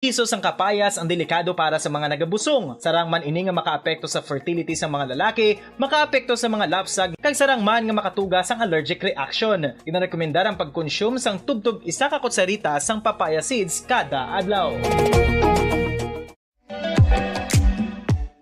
Iso sang kapayas ang delikado para sa mga nagabusong. Sarang man ini nga makaapekto sa fertility sa mga lalaki, makaapekto sa mga lapsag, kag sarang man nga makatuga sang allergic reaction. Ginarekomendar ang pagkonsume sang tubtog 1 ka kutsarita sang papaya seeds kada adlaw.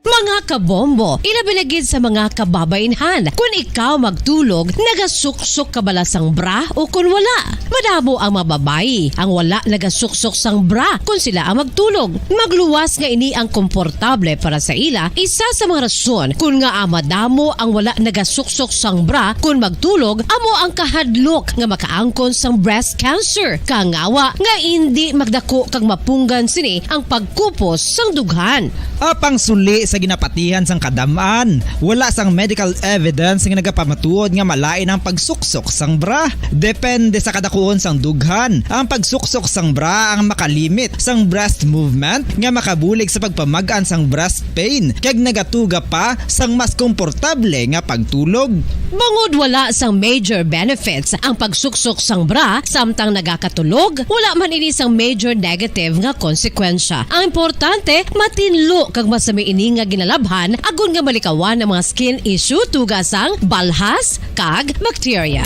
Mga kabombo, ilabiligid sa mga kababainhan. Kung ikaw magtulog, nagasuksok ka bala sang bra o kung wala. Madamo ang mababayi ang wala nagasuksok sang bra kung sila ang magtulog. Magluwas nga ini ang komportable para sa ila. Isa sa mga rason kung nga madamo ang wala nagasuksok sang bra kung magtulog, amo ang kahadlok nga makaangkon sang breast cancer. Kangawa nga hindi magdako kag mapunggan sini ang pagkupos sang dughan. Apang suli sa ginapatihan sang kadamaan, wala sang medical evidence nga nagapamatuod nga malain ang pagsuksok sang bra. Depende sa kadakuon sang dughan. Ang pagsuksok sang bra ang makalimit sang breast movement nga makabulig sa pagpamagaan sang breast pain kag nagatuga pa sang mas komportable nga pagtulog. Bangod wala sang major benefits ang pagsuksok sang bra samtang nagakatulog, wala man ini sang major negative nga konsekwensya. Ang importante, matinlo kag masami ini nga ginalabhan agon nga malikawan ang mga skin issue tugasang balhas kag bacteria.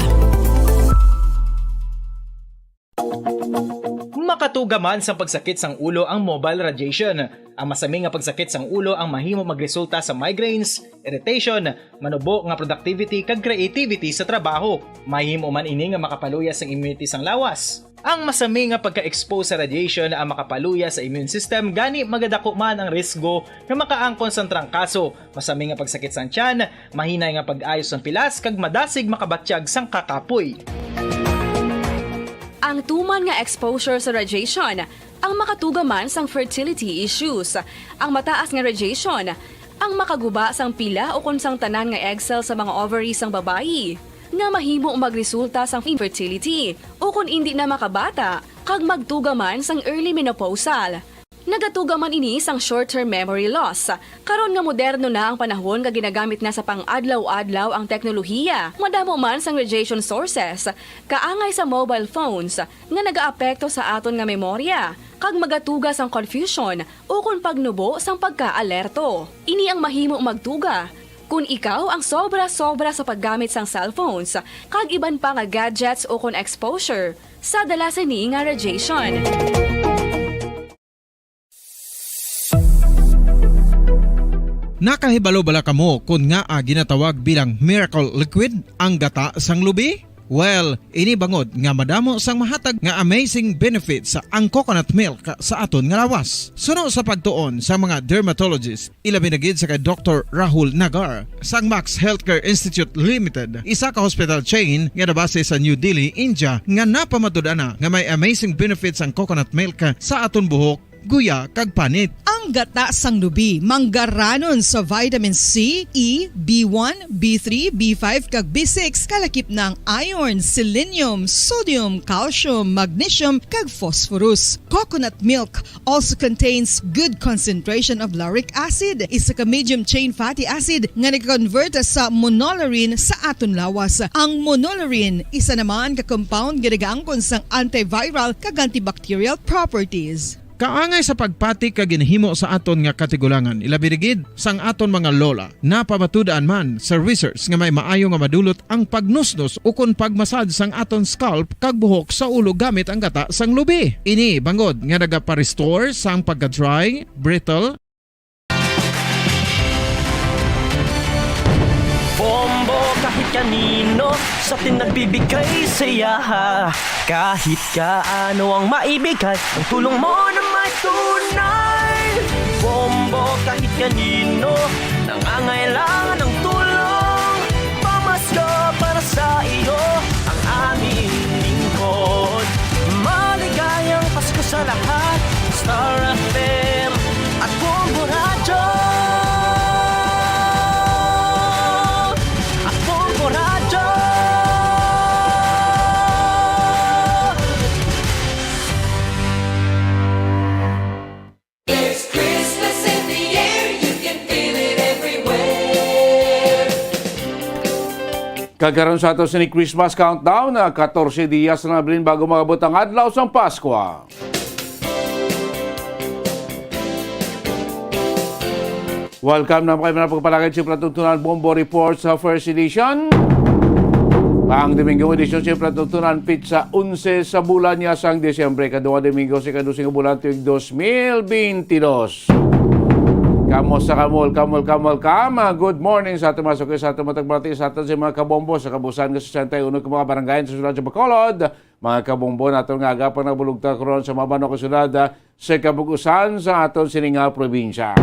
Makatuga man sa pagsakit sang ulo ang mobile radiation. Ang masami nga pagsakit sang ulo ang mahimo magresulta sa migraines, irritation, manubo nga productivity kag creativity sa trabaho. Mahimo man ini nga makapaluya sang immunity sang lawas. Ang masami nga pagka-expose sa radiation ang makapaluya sa immune system gani magadako man ang risgo nga makaangkon sang trangkaso, masami nga pagsakit sang tiyan, mahinay nga pag-ayos sang pilas kag madasig makabatyag sang kakapoy. Ang tuman nga exposure sa radiation ang makatuga man sang fertility issues. Ang mataas nga radiation ang makaguba sang pila o kung sang tanan nga egg cell sa mga ovaries sang babayi nga mahimo magresulta sang infertility o kung hindi na makabata kag magtuga man sang early menopausal. Nagatuga man ini sang short-term memory loss. Karon nga moderno na ang panahon nga ginagamit na sa pang-adlaw-adlaw ang teknolohiya. Madamo man sang radiation sources, kaangay sa mobile phones nga nagaapekto sa aton nga memorya, kag magatuga sang confusion o kung pagnubo sang pagka-alerto. Ini ang mahimo magtuga kung ikaw ang sobra-sobra sa paggamit sang cellphones, kag iban pa nga gadgets o kung exposure sa dalasan ni nga radiation. Nakahibalo bala kamo kung nga ginatawag bilang miracle liquid ang gata sang lubi? Well, ini bangod nga madamo sang mahatag nga amazing benefit sa ang coconut milk sa aton nga lawas. Suno sa pagtuon sa mga dermatologist, ilabi na gid sa kay Dr. Rahul Nagar sang Max Healthcare Institute Limited, isa ka hospital chain nga nabase sa New Delhi, India, nga napamatud-ana nga may amazing benefits ang coconut milk sa aton buhok, guya kag panit. Ang gata sang lubi manggaranon sa vitamin C, E, B1, B3, B5 kag B6 kalakip ng iron, selenium, sodium, calcium, magnesium kag phosphorus. Coconut milk also contains good concentration of lauric acid, isa ka medium chain fatty acid nga nag-convert sa monolarin sa aton lawas. Ang monolarin isa naman ka compound nga nagaangkon sang antiviral kag antibacterial properties. Kaangay sa pagpati ka ginhimo sa aton nga katigulangan, ilabirigid sang aton mga lola. Napamatudaan man sa research nga may maayo nga madulot ang pagnusnos o kun pagmasad sang aton scalp kag buhok sa ulo gamit ang gata sang lubi. Ini bangod nga nagapa-restore sang pagka-dry, brittle, Bombo kahit kanino sa atin nagbibigay saya. Kahit kaano ang maibigay, ang tulong mo na may tunay. Bombo kahit kanino nangangailangan ng tulong. Pamasko para sa iyo ang aming lingkod. Maligayang Pasko sa lahat, Star FM at Bombo Radio. Kagaroon sa ato sa ni Christmas countdown, 14 diyas na nabilin bago magabot ang adlaw sang Pasko. Welcome na kayo na pagpalagay sa Tuntunan Bombo Report sa first edition. Ang Domingo edition sa Tuntunan Pizza 11 sa bulan niya sang Desyembre. Kadua Domingo sa kadusing bulan tuig 2022. Kamusta kamol. Good morning sa ating masok sa ating matagbalati sa ating mga kabombo sa kabusan ng 61 ka mga barangayan sa syudad sa Bacolod. Mga kabombo natin nga agapang nabulugta karon sa mabano ka syudad sa kabugusan sa ating sininga probinsya.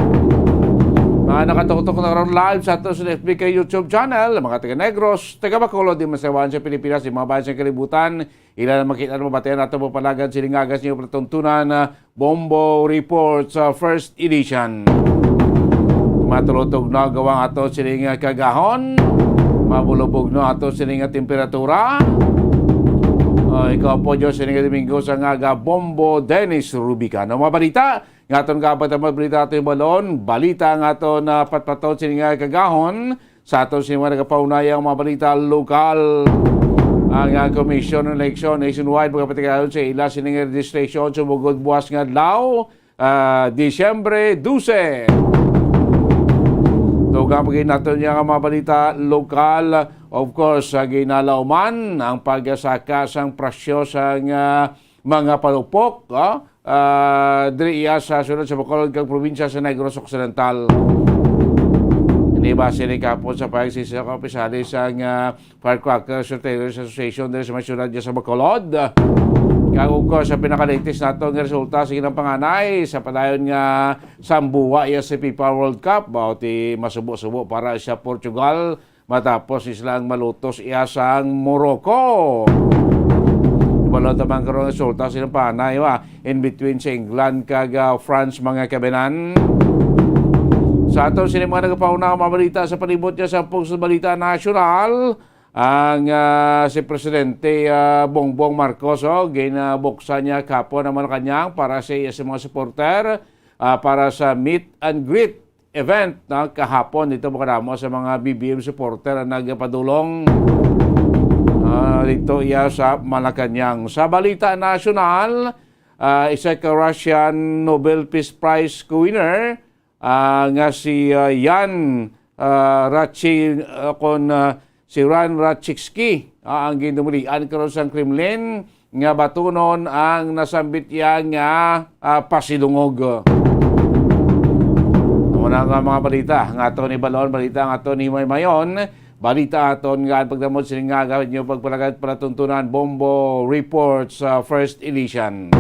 Mga nakatutok na ron live sa ating sa FBK YouTube channel, mga taga Negros, taga Bacolod, di masawan sa Pilipinas, di mga bayan sa kalibutan, ilan na makita na mabatayan natin po palagan silingagas niyo Tuntunan Bombo Report sa first edition. Matulutog na gawang ato siling kagahon, mabulubog na ato siling temperatura. Ikaw po Diyos siling Domingo sa nga Bombo Dennis Rubicano. Mga balita, nga aton kapat ang balita ato yung balon, balita nga ato na patpaton siling kagahon, sa ato siling mga nagapaunayang mga balita lokal. Ang Commission on Election nationwide magpatigayon sa ila siling registration sumugod buwas nga adlaw, Disyembre 12. Tugapagin natin yung mga balita lokal. Of course, ginalauman ang pagsaka sang presyo sa mga palupok. Diri sa sunod sa Bacolod kang probinsya sa Negros Occidental. Hindi ba sinikapon sa pagsisa ko pisali sa Firecrackers Retailers Association diri sa masyudad sa Bacolod. Kagod ko sa pinaka-latest nato nga resulta sa ginang panganay sa padayon nga sambuwa iya sa FIFA World Cup. Bauti masubo-subo para sa Portugal matapos islang malutos iya sang Morocco. Balot naman karon resulta sa ginang panganay in between sa England kag France mga kabenan. Sa aton sila mga nagapauna mga balita sa palibot niya sa Pulso Balita National. Ang si Presidente Bongbong Marcos ginabuksan niya kapon naman kanyang para sa mga supporter para sa meet and greet event na kahapon dito makadamo sa mga BBM supporter na nagpadulong dito iya sa Malacanang. Sa Balita National, isa ka Russian Nobel Peace Prize winner nga si Yan si Ran Ratchitsky ang ginumulian karon sa Kremlin nga batunon ang nasambit iya nga pasilungog. Muna nga mga balita nga ato ni Balon, balita nga ato ni Maymayon, balita aton nga pagdamot sining nga gawin niyo pagpalagad para Tuntunan Bombo Reports sa first edition.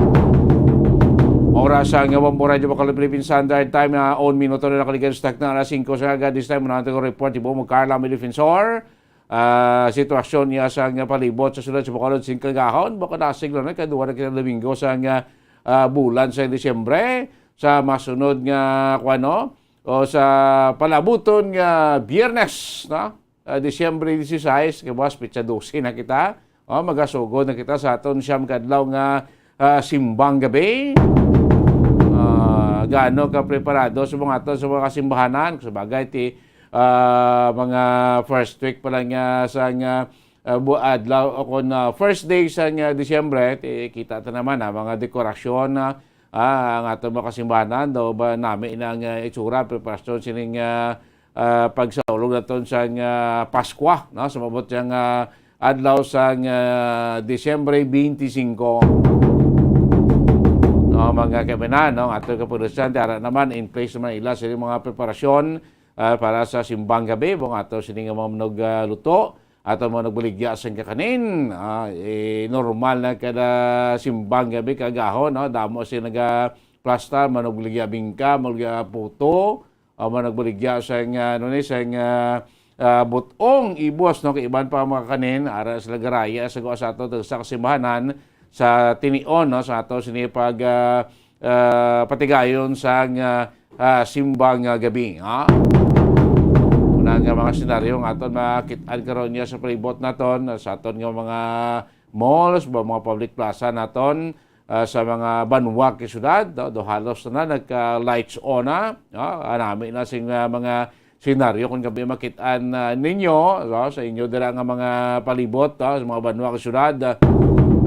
Oras ang Bombo Radio Bacolod Philippine Standard Time na on minuto na nakaligan stock na alas 5 sa agad this time muna natin report ibo mo Carla Defensor. Sitwasyon niya sa palibot sa sunod sa Bacolod Singkagahon baka nasiglo na kadua na Domingo sa bulan sa Disyembre sa masunod nga kuano o sa palabuton nga Biyernes Disyembre 16 kay buwas pitsa 12 na kita magasugod na kita sa aton siyam kadlaw nga simbang gabi. Gaano ka preparado sa mga ato sa mga simbahanan sa bagay ti mga first week pa lang sa adlaw o first day sa Disyembre kita ta naman mga dekorasyon ang ato mga kasimbahanan daw ba namin ang itsura preparasyon sining pagsaulog naton sa Paskwa sa mabot yang adlaw sa Disyembre 25. Mga kabinan ato kapulisan tara naman in place naman ila sa mga preparasyon para sa simbang gabi bong ato sining mga luto ato mga nagbaligya sa kakanin normal na kada simbang gabi kagahon damo siya nagaplastar managbaligya bingka magbaligya puto managbaligya sa butong ibos kay iban pa mga kanin ara sa lagaraya sa gawa sa ato sa kasimbahanan sa tinion sa ato sinipag patigayon sa simbang gabi nga mga senaryo nga aton makitaan karon niya sa palibot naton sa aton nga mga malls mga public plaza naton sa mga banwa ki syudad do halos na nagka-lights on anami na sing mga senaryo kung gabi makitaan ninyo sa inyo dira nga mga palibot sa mga banwa ki syudad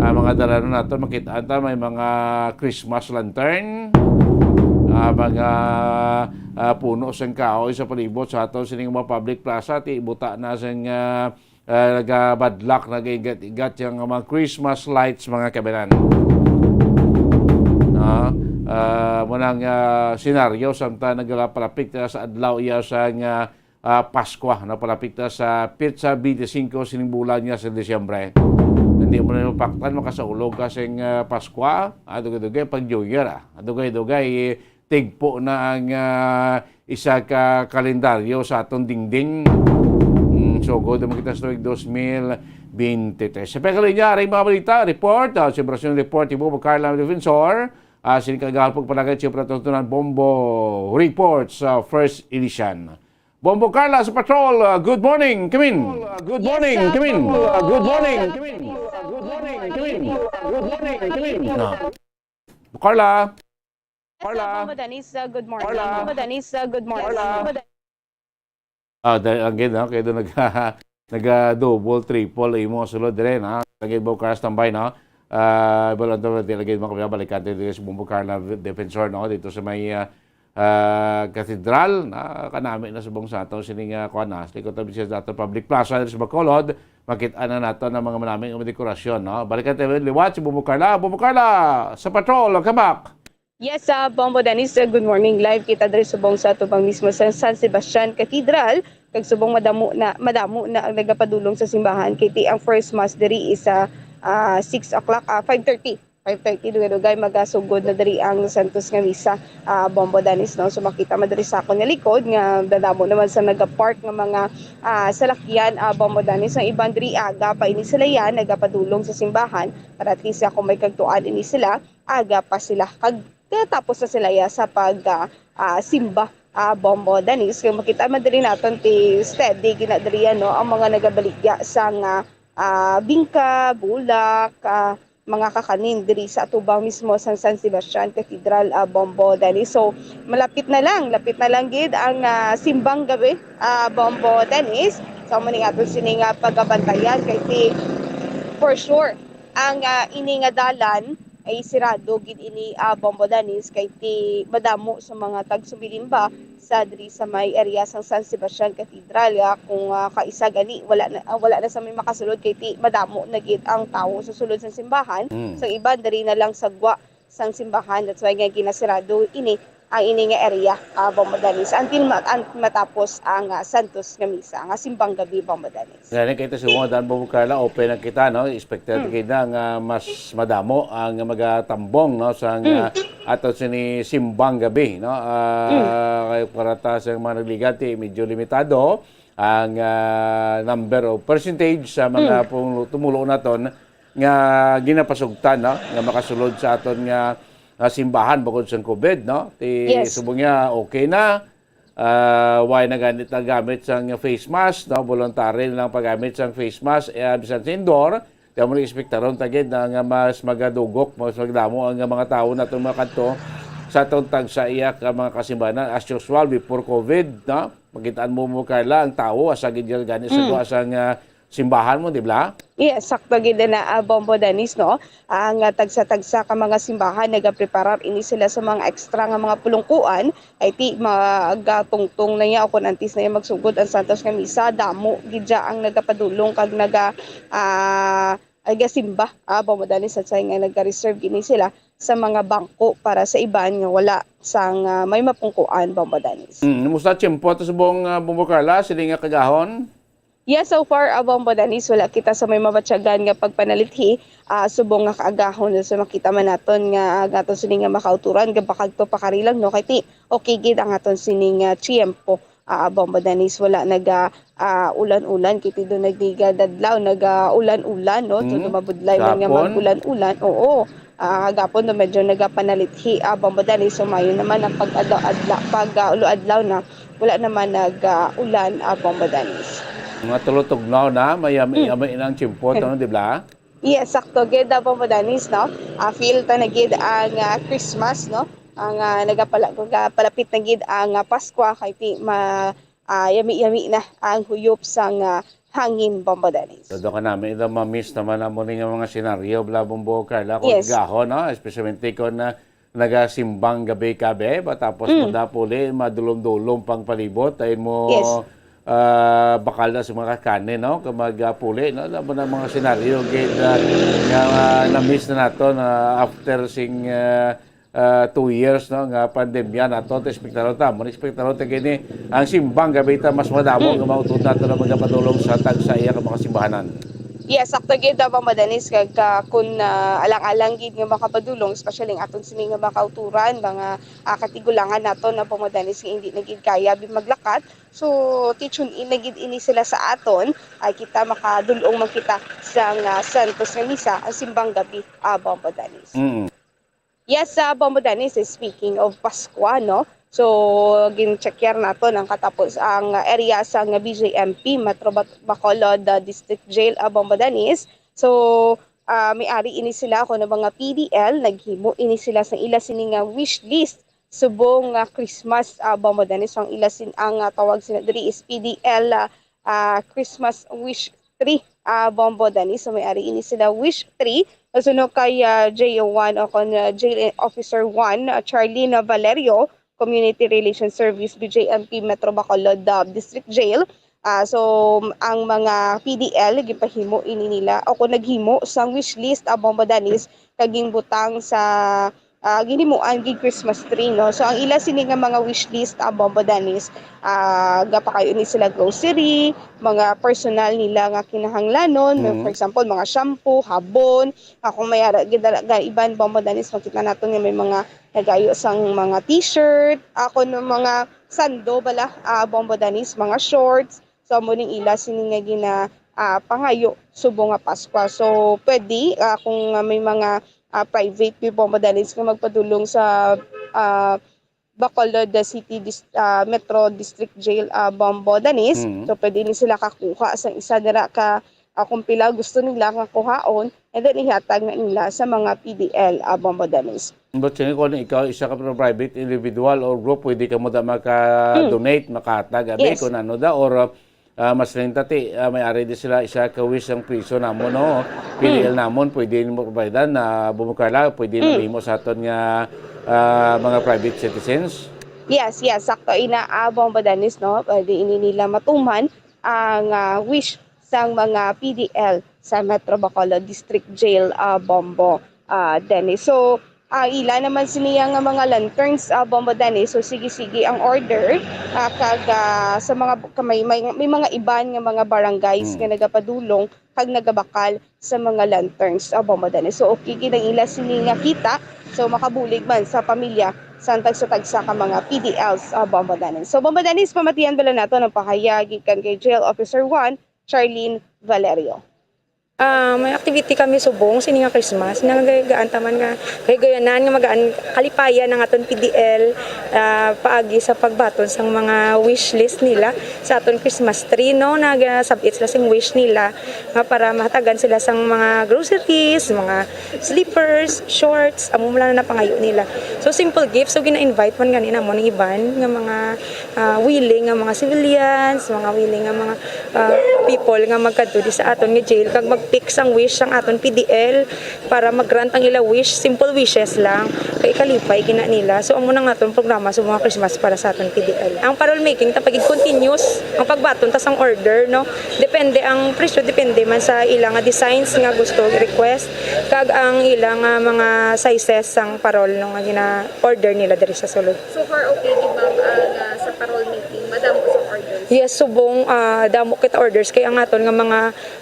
mga dala naton makitaan ta may mga Christmas lantern mga puno sang kahoy sa palibot sa aton sining mga public plaza ti buta na sang nagabadlak nag-igat yung mga Christmas lights mga kabanan. Munang senaryo samtang nagpalapit sa adlaw iya sang Pasko na palapit sa Pizza 25 sining bulan niya sa Disyembre. Hindi mo na paktan makasaulog kasing Pasko. Dugay-dugay pag New Year. Dugay-dugay tigpo na ang isa ka kalendaryo sa atong dingding. So, go naman kita sa 2023. Sa pekalinya, rin mga balita, report, Siyembrasyon Report, Ibo, Carla Defensor, sinikagahan po palagay siyempre tutunan Bombo Reports First Edition. Bombo Carla sa Patrol, good morning, come in. Good morning, come in. Good morning, come in. Good morning, come in. Good morning, come in. Carla. Carla. Bombo Dennis, good morning. Carla. Bombo Dennis, good morning. Carla. Dahil kaya doon nag-double, triple, imo sulod rin, ha? Lagay mo Carla tambay, no? Balang doon, lagay mo kami balikan dito sa Bombo Carla Defensor, no? Dito sa may katedral, na kanami na sa buong sato, sining kuanas, likod tabi siya sa public plaza sa Bacolod, makita na nato ng mga maraming dekorasyon, no? Balikan tayo, liwat si Bombo Carla, sa Patrol, kamak! Yes, Bombo Dennis, good morning. Live kita diri subong sa tubang mismo sa San Sebastian Cathedral. Kag subong madamo na ang nagapadulong sa simbahan. Kiti ang first mass diri is 6 o'clock, 5:30. 5:30 dugay magasugod na diri ang Santos nga misa, Bombo Dennis, no? So makita man diri sa akon nga likod nga dadamo naman sa nagapark nga mga salakyan, Bombo Dennis. Ang iban diri aga pa ini sila yan nagapadulong sa simbahan para at least kung may kagtuan ini sila aga pa sila kag tapos na sila sa pag simba, Bombo Dennis. Kung makita man diri naton ti steady ginadriyan, no, ang mga nagabaligya sa bingka, bulak, mga kakanin diri sa atubang mismo sa San Sebastian Cathedral, Bombo Dennis. So lapit na lang gid ang simbang gabi, Bombo Dennis. So maning aton sining pagabantayan kay ti for sure ang ini nga dalan ay sirado gid ini, Bombo Dennis, kay ti madamo sa mga tagsubilimba sa diri sa may area sang San Sebastian Cathedral. Kung kaisa gani wala na sa may makasulod kay ti madamo na gid ang tawo sa sulod sa simbahan. So iba diri na lang sagwa sang simbahan, that's why nga ginasirado ini ang ini nga area, Bombo Dennis, until matapos ang Santos nga misa, nga simbang gabi, Bombo Dennis. Ngayon kita sa mga daan Bombo Carla, open na kita, no? Expected kita nga mas madamo ang magatambong, no? Sa ato sini simbang gabi, no? Kaya parata sa mga nagligati, medyo limitado ang number of percentage sa mga tumulo naton nga ginapasugtan, no? Nga makasulod sa aton nga simbahan bukod sa COVID, no? Yes. Subong niya okay na. Why na ganit na gamit sa face mask, no? Voluntary lang paggamit sa face mask. Bisan sa indoor, kaya mo na-expectaron tagid na nga mas magadugok, mas magdamo ang mga tao na itong mga kanto sa itong tagsa iyak mga kasimbahan. As usual, before COVID, no? Magitaan mo Carla, ang tao, asagid yan ganit sa doon asang simbahan mo, di ba? Yes, sakto gid na, Bombo Dennis, no? Ang tagsa-tagsa ka mga simbahan nagapreparar ini sila sa mga extra nga mga pulungkuan ay ti magatungtong na niya o kun antis na niya magsugod ang Santos nga misa, damo gid ang nagapadulong kag simba, Bombo Dennis, at sa nga nagka-reserve gini sila sa mga bangko para sa iban nga wala sang may mapungkuan, Bombo Dennis. Musta tiyempo to sa buong Bombo Carla, sila nga kagahon? Yes, so far, Bombo Dennis, wala kita sa may mabatyagan nga pagpanalithi, subong nga kaagahon sa makita man naton nga aton sining nga makauturan gabakag to pakarilang, no? Kay ti okay gid ang aton sining tiempo, Bombo Dennis, wala ulan-ulan kiti do nagdigadadlaw ulan-ulan, no? So dumabudlay man nga mag-ulan-ulan. Oo. Gapon do medyo nagapanalithi, Bombo Dennis, so mayo naman ang pag-ulo-adlaw na wala naman nag-ulan, Bombo Dennis. Mga tulutugnaw na, may inang chimpot, ano, di ba? Yes, sakto. Gid Bombo Dennis, no? Feel ta na gid ang Christmas, no? Ang nagapalapit na gid ang Pasko, kay ti yami-yami na ang huyop sang hangin, Bombo Dennis. So doon ka namin, ma-miss naman ang muli nga mga senaryo, bla Bombo Carla, kung Yes. gahon, no? Especially kung nagasimbang gabi kabe tapos madapuli madulom-dulom pang palibot ayon mo Yes. bakal na sa mga kanin no kamagapuli no laban ang mga senaryo nga na-miss na nato na after sing 2 years no nga pandemya nato espektaro ta mo espektaro ta kini ang simbang gabi ta mas madamo nga mautod nato na magapadulong sa tagsa iya ka mga simbahanan. Yes, sakto gid daw madanis kag kun alang-alang gid nga makapadulong especially ang aton sini nga makauturan mga katigulangan nato na pamadanis nga hindi na gid kaya maglakad. So tune in na gid ini sila sa aton ay kita makadulong man kita sa Santos nga misa ang simbang gabi madanis. Yes, Bombodanis, speaking of Pasko, no? So, gin-checkyer nato ng katapos ang area sa BJMP, Metro Bacolod District Jail, Bombodanis. So, may-ari ini sila ako ng mga PDL, naghimo ini sila sa ila sini nga wish list subong Christmas Bombodanis. Ang ila ang tawag sila diri is PDL Christmas wish 3 Bombodanis. So, may-ari ini sila wish 3. Kasunod kay JO1 o kon Jail Officer 1 Charlene Valerio, Community Relations Service BJMP Metro Bacolod District Jail. So ang mga PDL gipahimo ini nila o kung naghimo sang wish list Bombodanis kaging butang sa ginimuan gig Christmas tree no. So ang ila sini nga mga wish list Bombodanis gapakayo ni sila grocery, mga personal nila nga kinahanglanon, for example mga shampoo, habon, kung may iban Bombodanis makita nato nga may mga nagayo sang mga t-shirt, ako no mga sando bala Bombodanis, mga shorts. So mo ning ila sini nga gina pangayo subong nga Pasko. So pwede kung may mga private people madalis nga magpadulong sa Bacolod City Metro District Jail Bombodanis. So pwede ni sila kakuha sa isa dira ka kung pila gusto nila nga kuhaon and then ihatag na nila sa mga PDL Bombodanis. But sini kung ikaw isa ka private individual or group pwede ka mo da maka-donate makahatag abi kung ano da or mas rentati may-ari di sila isa kawis ang piso namon no PDL namon pwede mo providean na bumukala pwede na mo sa aton nga mga private citizens. Yes, sakto ina Bombodanis no pwede ini nila matuman ang wish sang mga PDL sa Metro Bacolod District Jail Bombo Dennis. So ila naman siniya nga mga lanterns Bombodanis. So sige ang order kag sa mga may mga iban nga mga barangays nga nagapadulong kag nagabakal sa mga lanterns Bombodanis. So okay gid ang ila sini nga kita so makabulig man sa pamilya sa tagsa ka mga PDLs Bombodanis. So Bombodanis pamatian bala nato ng pahayag gikan kay Jail Officer 1 Charlene Valerio. May activity kami subong sini nga Christmas nagagaan taman nga kay gayanan nga magaan kalipayan ng aton PDL paagi sa pagbaton sang mga wish list nila sa aton Christmas tree no nagasabit sila sing wish nila nga para mahatagan sila sang mga groceries, mga slippers, shorts, amo man na pangayo nila. So simple gifts so gina-invite man ganina mo ng iban nga mga willing nga mga civilians, mga willing nga mga people nga magkadto sa aton nga jail kag mag-fix ang wish ang aton PDL para mag-grant ang ila wish, simple wishes lang kay kalipay gina nila. So amo nang aton programa sa mga Christmas para sa aton PDL. Ang parole making ta pagig continuous ang pagbaton tas ang order no. Depende ang presyo depende man sa ilang designs nga gusto request kag ang ilang mga sizes sang parole no nga gina-order nila diri sa sulod. So far okay di ba sa parole making madamo sa orders? Yes, subong damo kita orders kay ang aton nga mga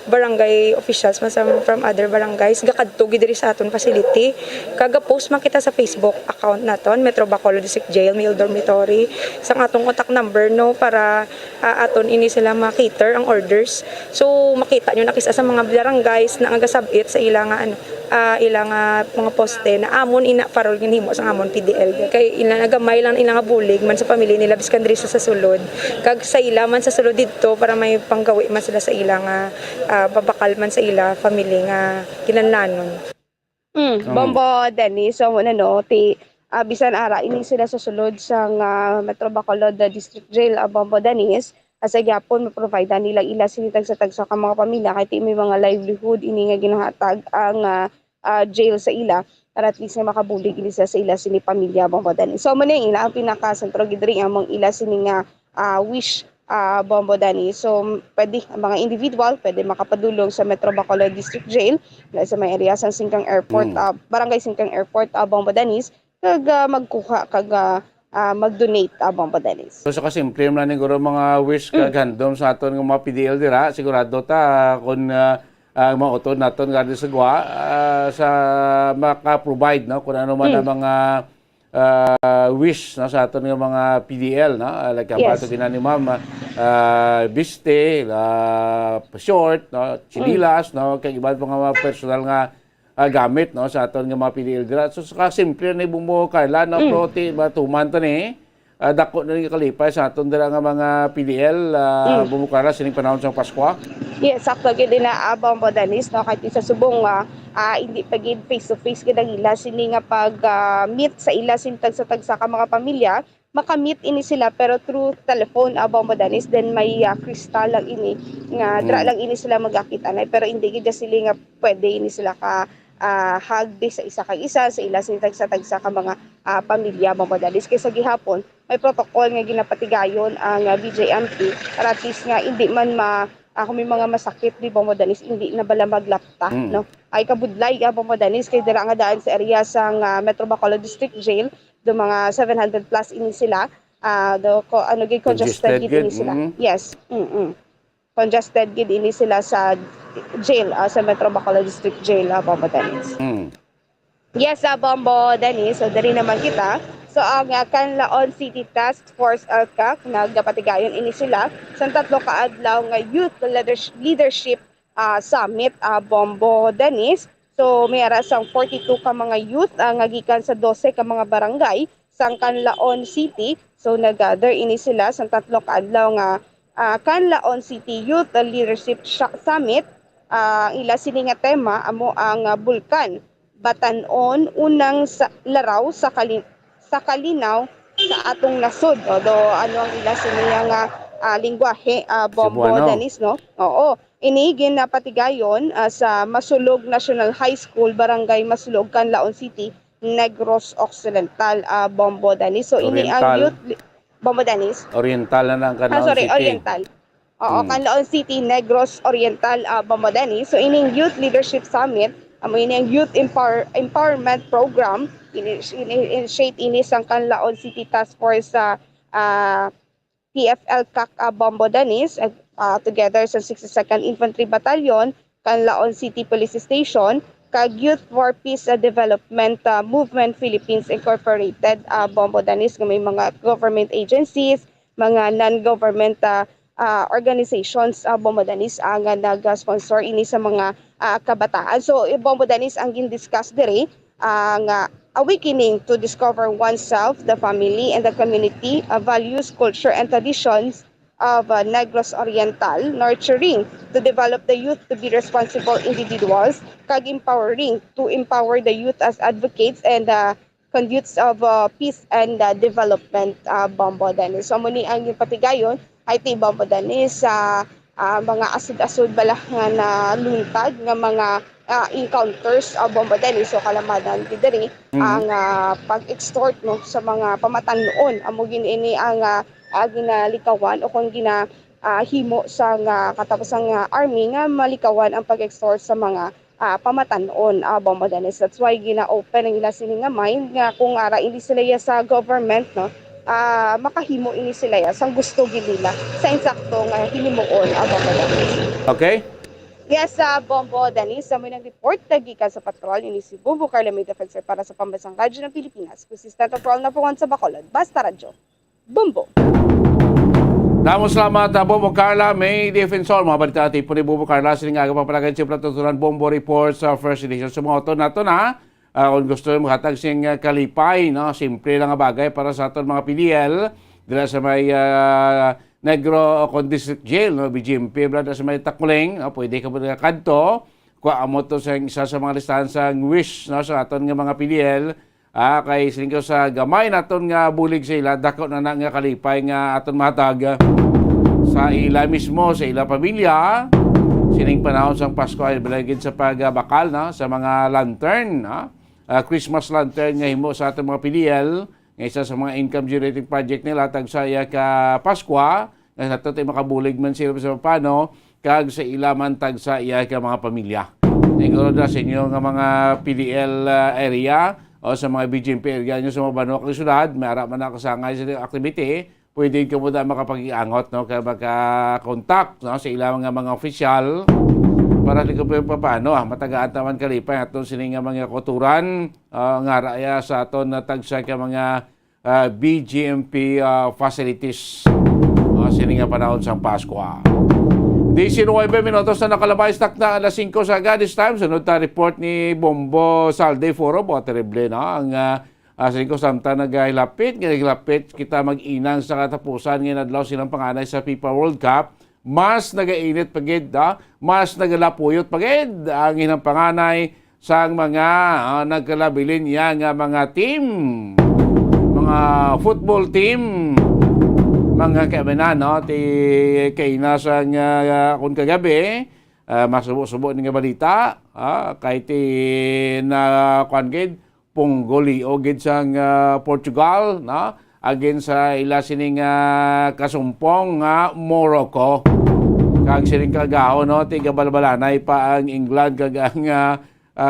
barangay officials from other barangays gakadto gid diri sa aton facility kaga post man kita sa Facebook account naton Metro Bacolod District Jail Male Dormitory sang atong contact number no para aton ini sila ma-cater ang orders. So makita nyo na kisa sa mga barangays na agasabit sa ilang ilang mga poste na amon ina parol ginhimo sa amon PDL kay ila nagamay lang ila nga bulig man sa pamilya nila biskan diri sa sulod kag sa ila man sa sulod didto para may panggawi man sila sa ilang babakal man sa ila family nga kinahanglanon. Bombodanis so ano no ti bisan ara ini sila sa sulod sa Metro Bacolod District Jail Bombodanis asa gyapon ma-provide nila ila sinitag sa tagsa ka mga pamilya kay may mga livelihood ini nga ginahatag ang jail sa ila para at least nga makabulig ini sa ila sini pamilya Bombo Dani. So muna ila ang pinaka-sentro gidri among ila sini nga wish Bombo Dani. So pwede ang mga individual pwede makapadulong sa Metro Bacolod District Jail sa may area sa Singkang Airport, Barangay Singkang Airport Bombo Danis kag magkuha kag mag-donate Bombo Danis. So kasimple man siguro mga wish kag handom sa aton nga mga PDL dira, sigurado ta kun mga utod naton nga sa gwa sa maka-provide no kun ano man ang mga wish no, sa aton nga mga PDL no, like kapato ni ma'am biste, short no, chinilas no, kay iba't mga personal nga gamit no sa aton nga mga PDL dira. So sa simple na bumuo Carla no protein ba tuman to ni dako na ni kalipay sa aton dira nga mga PDL bumuo Carla sining panahon sa Pasko. Yes, sakto gid na Bombo Danis no, kahit sa subong hindi pa gid face to face gid ang ila sini nga pag meet sa ila sintag sa tagsa ka mga pamilya, makamit ini sila pero through telephone Bombo Danis, then may crystal lang ini nga dra lang ini sila magakita na pero hindi gid sila nga pwede ini sila ka hagdi sa isa kag isa sa ila sintag sa tagsa ka mga pamilya Bombo Danis. Kaysa gihapon may protocol nga ginapatigayon ang BJMP para at least nga hindi man kung may mga masakit di Bombo Danis hindi na bala maglapta no, ay kabudlay Bombo Danis kay dira nga daan sa area sang Metro Bacolod District Jail do mga 700 plus ini sila congested gid ini sila. Yes. Congested gid ini sila sa jail sa Metro Bacolod District Jail Bombo Danis. Yes, Bombo Danis, so dali naman kita. So ang Canlaon City Task Force ALCAC nagdapatigayon ini sila sa 3 ka adlaw nga Youth Leadership Summit Bombo Danis. So may ara sang 42 ka mga youth nga gikan sa 12 ka mga barangay sa Canlaon City. So nag-gather ini sila sa 3 ka adlaw nga Canlaon City Youth Leadership Summit. Ila sini nga tema amo ang bulkan batan-on unang laraw sa kalinaw sa atong nasod do ano ang ila siniya nga lingwahe Bombo Danis no. Oo, ini ginapatigayon sa Masulog National High School, Barangay Masulog, Canlaon City, Negros Occidental Bombo Danis. So ini ang youth Bombo Danis. Oriental na ang Canlaon City. Oriental. Oo, Canlaon City, Negros Oriental Bombo Danis. So ini Youth Leadership Summit, ini ang Youth Empowerment Program. Initiate ini sang Canlaon City Task Force sa TFL-CAC Bombo Danis together sa 62nd Infantry Battalion, Canlaon City Police Station, kag Youth for Peace Development Movement Philippines Incorporated Bombo Danis nga may mga government agencies, mga non-government organizations Bombo Danis ang nag-sponsor ini sa mga kabataan. So Bombo Danis ang gin-discuss dire ang awakening to discover oneself, the family, and the community, values, culture, and traditions of Negros Oriental, nurturing to develop the youth to be responsible individuals, kag empowering to empower the youth as advocates and conduits of peace and development Bombo Danis. So muni ang patigayon ay ti Bombo Danis sa mga asud-asud bala nga na luntad nga mga encounters Bombo Danis. So kalamadan diri ang pag-extort no sa mga pamatan-on amo gini ang ginalikawan o kung himo sa katapusang army nga malikawan ang pag-extort sa mga pamatan-on Bombo Danis. That's why gina-open ang ila sini nga mind nga kung ara hindi sila sa government no makahimo ini sila sang gusto gid nila sa insakto nga himuon Bombo Danis. Okay? Yes, Bombo Danis, sa may nag-report gikan sa patrol ini si Bumbo Carla May Defensor para sa Pambansang Radyo ng Pilipinas. Consistent patrol na po sa Bacolod. Basta Radyo. Bumbo. Damo salamat Bumbo Carla May Defensor. Mga balita natin po ni Bumbo Carla sining aga papalagan si Platutunan Bombo Report sa First Edition. Sumoto nato na kung gusto mo hatag sing kalipay no, simple lang nga bagay para sa aton mga PDL dira sa may Negro District Jail no, BGMP brada sa may Takuleng, pwede ka ba kadto kuha amo to sa isa sa mga listahan sa wish no, sa aton nga mga PDL kay sining sa gamay naton nga bulig sa ila dako na nga kalipay nga aton mahatag sa ila mismo sa ila pamilya sining panahon sang Pasko ay balagid sa pagbakal no, sa mga lantern Christmas lantern nga himo sa atong mga PDL, nga isa sa mga income generating project nila tagsaya ka Paskwa, nga nato tay makabulig man sila sa paano kag sa ilaman tagsaya ka mga pamilya. Siguro da sa inyo nga mga PDL area o sa mga BGMP area nyo sa mga banok ng syudad, may ara man nakasangay sa activity, pwede ka mo da makapag-iangot, no? Kaya maka-contact, no? Sa ilang mga opisyal para di ko pa paano, matagaan taman kalipay aton sining mga kuturan, nga raya sa aton na tagsa ka mga BGMP facilities sining panahon sa Paskwa. 19 minutos na nakalabay, stock na alas 5 sa Gadis Time. Sunod na report ni Bombo Salde Foro. Buwa terrible na. Ang 5 samta naghilapit. Naghilapit kita mag-inang sa katapusan. Ngayon adlaw silang panganay sa FIFA World Cup. Mas nagainit pagid. Mas nagalapuyot pagid. Ang inang panganay sa mga nagkalabilin niya nga mga team. Mga football team. Mga kaibanan, no? Kay nasa nga kung kagabi, masubo-subo nga balita, kahit na kuangid, punggoli o gid sang Portugal, no? Again sa ila sining kasumpong nga Morocco. Kag sining kagaho, no? Tigabalbalanay pa ang England kag ang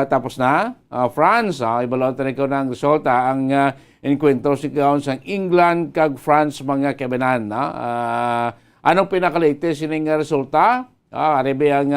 tapos na France, ibalon ta ko ng resulta ang enkwentro si kaon sang England kag France mga kabanan. Anong pinaka-latest sining resulta? Aribe ang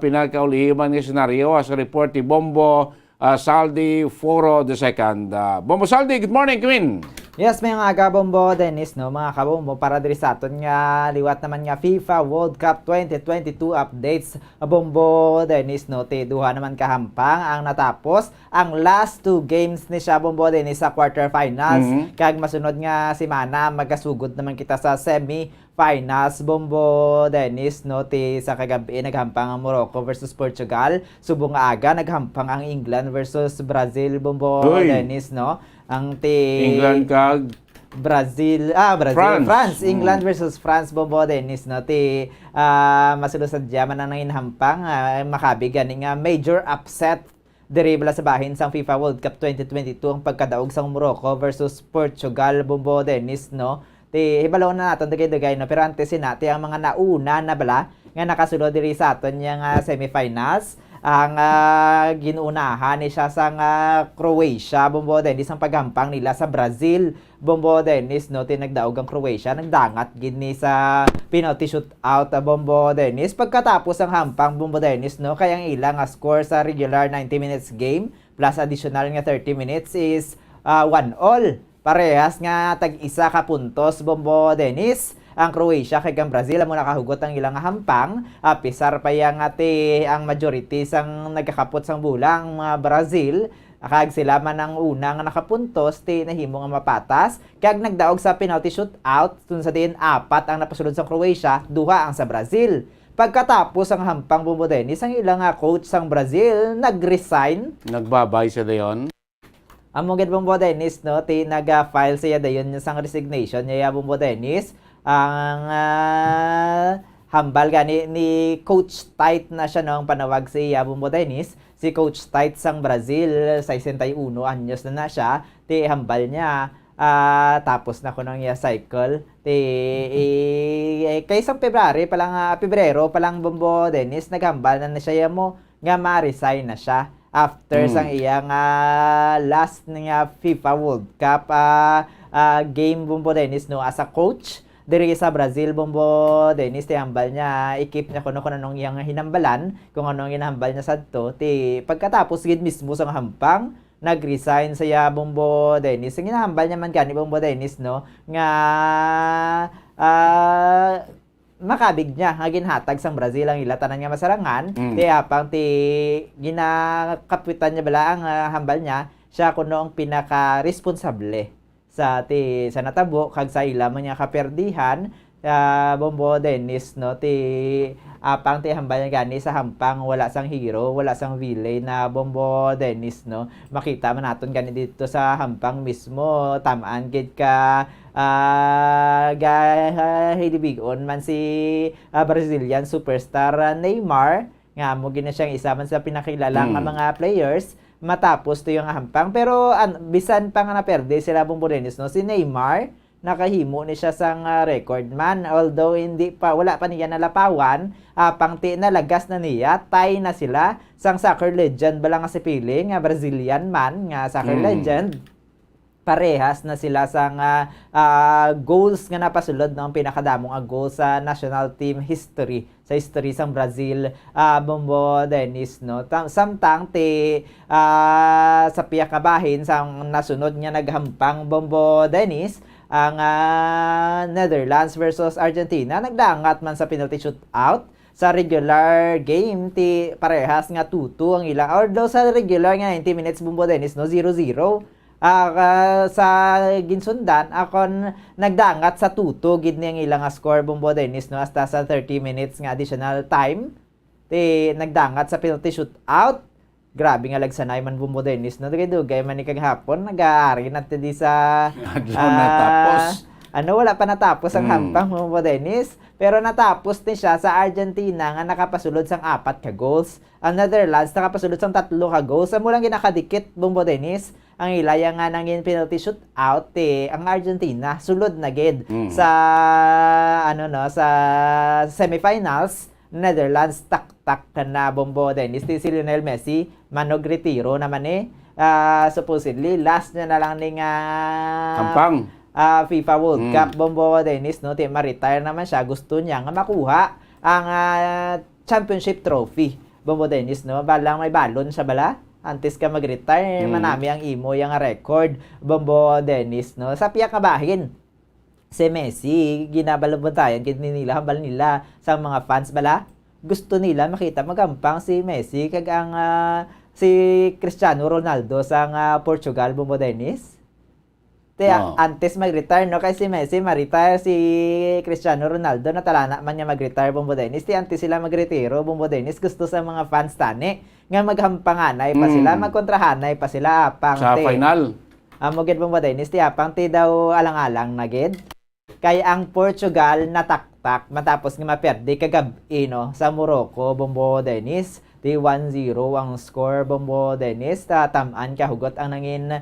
pinakaulihiman nga senaryo sa report ni Bombo Saldi Foro II. Bombo Saldi, good morning, Queen. Yes, may mga kabombo, Dennis, no? Mga kabombo, para diri sa aton nga liwat naman nga FIFA World Cup 2022 updates. Bombo, Dennis, no? Duha naman kahampang ang natapos. Ang last 2 games ni siya, Bombo, Dennis, sa quarterfinals. Kag masunod nga si Mana, magasugod naman kita sa semi-finals. Bombo, Dennis, no? Sa kagabi, naghampang ang Morocco versus Portugal. Subong aga, naghampang ang England versus Brazil. Bombo, Dennis, no? Ang England kag Brazil, France. England versus France, Bombo, Dennis, no? Masulod sa diyaman ang nanginhampang, makabi gani nga major upset diri bala sa bahin sang FIFA World Cup 2022 ang pagkadaog sang Morocco versus Portugal, Bombo, Dennis, no? Hibalaw na naton dagay-dagay, no? Pero antes sinati ang mga nauna na bala nga nakasulod diri sa aton nga semifinals. Ang ginuunahan ni siya sa Croatia, Bombo, Dennis, ang paghampang nila sa Brazil, Bombo, Dennis, no? Tinagdaog ang Croatia, nagdangat gini sa penalty shootout, Bombo, Dennis. Pagkatapos ang hampang, Bombo, Dennis, no? Kaya ang ilang score sa regular 90 minutes game plus additional nga 30 minutes is 1-1. Parehas nga tag-isa ka puntos, Bombo, Dennis. Ang Croatia kay ang Brazil amo nakahugot ang ilang hampang, pisar pa yang ang majority sang nagkakapot sang bulang mga Brazil. Kag sila man ang una nga nakapuntos nahimo nga mapatas, kag nagdaog sa penalty shootout tun sa din 4 ang napasulod sa Croatia, 2 ang sa Brazil. Pagkatapos ang hampang, Bombo, Dennis, ang ilang coach sang Brazil nag-resign. Nagbabay sa dayon. Amo gid, Bombo, Dennis, no? Nag-file siya dayon sang resignation niya, Bombo, Dennis. Ang hambal gani ni Coach Tite na siya, no? Ang panawag si Bombo, Dennis. Si Coach Tite sang Brazil, 61 anyos na siya. Hambal niya. Tapos na ko nang cycle. Kay isang Pebrero palang, Bombo, Dennis, naghambal na siya mo nga ma-resign na siya. After sang iyang last nga FIFA World Cup game, Bombo, Dennis, no? As a coach diri sa Brazil, Bombo, Dennis, hambal niya, i-keep niya kuno anong iyang hinambalan, kung anong hinambal niya sadto. Pagkatapos gid mismo sang hampang, nag-resign siya, Bombo, Dennis. Ang hinahambal niya man gani, Bombo, Dennis, no? Nga makabig niya nga ginhatag sang Brazil ang ilatanan nga masarangan. Apang ginakapwitan niya bala ang hambal niya, siya kuno ang pinaka-responsable sa natabo kag sa ila man nga kaperdihan, Bombo, Dennis, no? Apang hambal niya gani sa hampang wala sang hero, wala sang villain na, Bombo, Dennis, no? Makita man naton gani dito sa hampang mismo, tamaan gid ka hidibigon man si Brazilian superstar Neymar, nga mo gina siyang isa man sa pinakilalang mga players matapos to yung hampang. Pero bisan pa nga naperde sila Bombo Dennis, no? Si Neymar nakahimo ni siya sang record man, although wala pa niya nalapawan, pangti na lagas na niya, tie na sila sang soccer legend bala nga si Pele nga Brazilian man nga soccer legend. Parehas na sila sang goals nga napasulod ng pinakadamong goal sa national team history, sa history sang Brazil, Bombo Dennis, no? Samtang sa piyak ka bahin sang nasunod nga naghampang Bombo Dennis, ang Netherlands versus Argentina, nagdangat man sa penalty shootout. Sa regular game, parehas nga 2-2 ang ilang. Although sa regular nga 90 minutes Bombo Dennis, no, 0-0. Sa ginsundan, akon nagdangat sa 2-2 gid niyang ilang score Bombo Dennis, no, hasta sa 30 minutes nga additional time. Nagdangat sa penalty shootout. Grabe nga lagsanay man Bombo Dennis, no? Dugay man ni kag hapon nag-aari natin di sa natapos. Wala pa natapos ang hampang Bombo Dennis, pero natapos ni siya sa Argentina nga nakapasulod sang 4 ka goals. Ang Netherlands nakapasulod sang 3 ka goals. Sa mulang ginakadikit Bombo Dennis, ang ilaya nga nangin penalty shootout, ang Argentina sulod na gid sa sa semifinals. Netherlands tak-tak na Bombo Dennis. Si Lionel Messi manog retiro naman supposedly last na lang ning hampang FIFA World Cup Bombo Dennis, no? Ma-retire naman siya, gusto niya nga makuha ang championship trophy Bombo Dennis, no? Balang may balon siya bala antes ka mag-retire, manami ang imo yung record Bombo Dennis, no? Sa piyak ka bahin si Messi, ginabalabuntayan nila, hambal nila sa mga fans bala. Gusto nila makita magampang si Messi kag ang si Cristiano Ronaldo sa Portugal Bombo Dennis. Antes mag-retire, no, kay si Messi ma-retire, si Cristiano Ronaldo natalana man niya mag-retire Bombo Dennis. Antes sila mag-retiro Bombo Dennis, gusto sa mga fans tani nga maghampanganay pa sila, magkontrahanay pa sila apang sa final. Moged Bombo Dennis, apang daw alang-alang na gid. Kaya ang Portugal nataktak matapos nga maperde kagabi, no, sa Morocco Bombo Dennis. 1-0 ang score Bombo Dennis. Tamaan kahugot ang nangin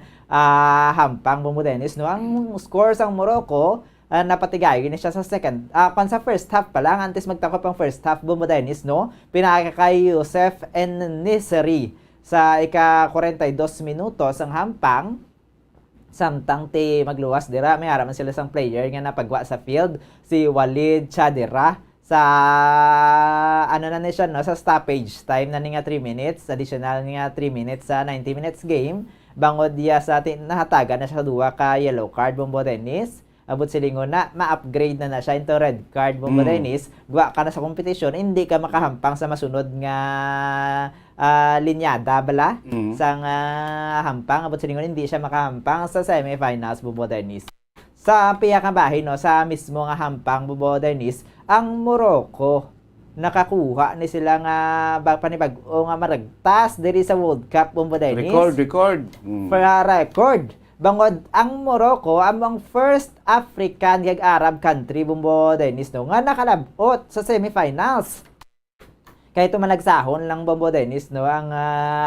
hampang Bombo Dennis, no. Ang score sang Morocco napatigayon ni siya sa second. Sa first half pa lang, antes magtakop ang first half Bombo Dennis, no. Pinaka kay Youssef En-Nesyri sa ika-42 minutos ang hampang. Samtang magluwas dira, may haraman sila sang player nga napagwa sa field, si Walid Chadera. Sa na siya, no, sa stoppage time na nga 3 minutes, additional nga 3 minutes sa 90 minutes game. Bangod diya sa nahatagan na siya duwa ka yellow card Bombo Dennis. Abot silingon na ma-upgrade na siya into red card Bombo Dennis. Guwa ka na sa kompetisyon, hindi ka makahampang sa masunod nga linyada bala sang hampang. Abot silingon hindi siya makahampang sa semifinals Bombo Dennis. Sa piyakang bahay, no, sa mismo nga hampang Bombo Dennis, ang Morocco nakakuha ni sila nga panibag-o nga maragtas diri sa World Cup Bombo Dennis. Record. Record. Bangod ang Morocco among first African kag Arab country Bombo Dennis, no, nga nakalabot sa semifinals. Kaya ito malagsahon lang Bombo Dennis, no, ang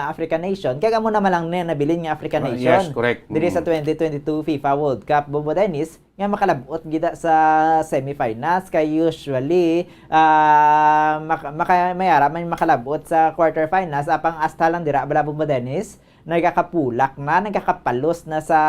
African nation. Kaya mo naman lang nabilin nga African nation. Yes, correct. Diri sa 2022 FIFA World Cup Bombo Dennis, nga makalabot gida sa semifinals. Kaya usually mayara man makalabot sa quarterfinals apang hasta lang dira bala Bombo Dennis. Nagkakapulak na, nagkakapalos na sa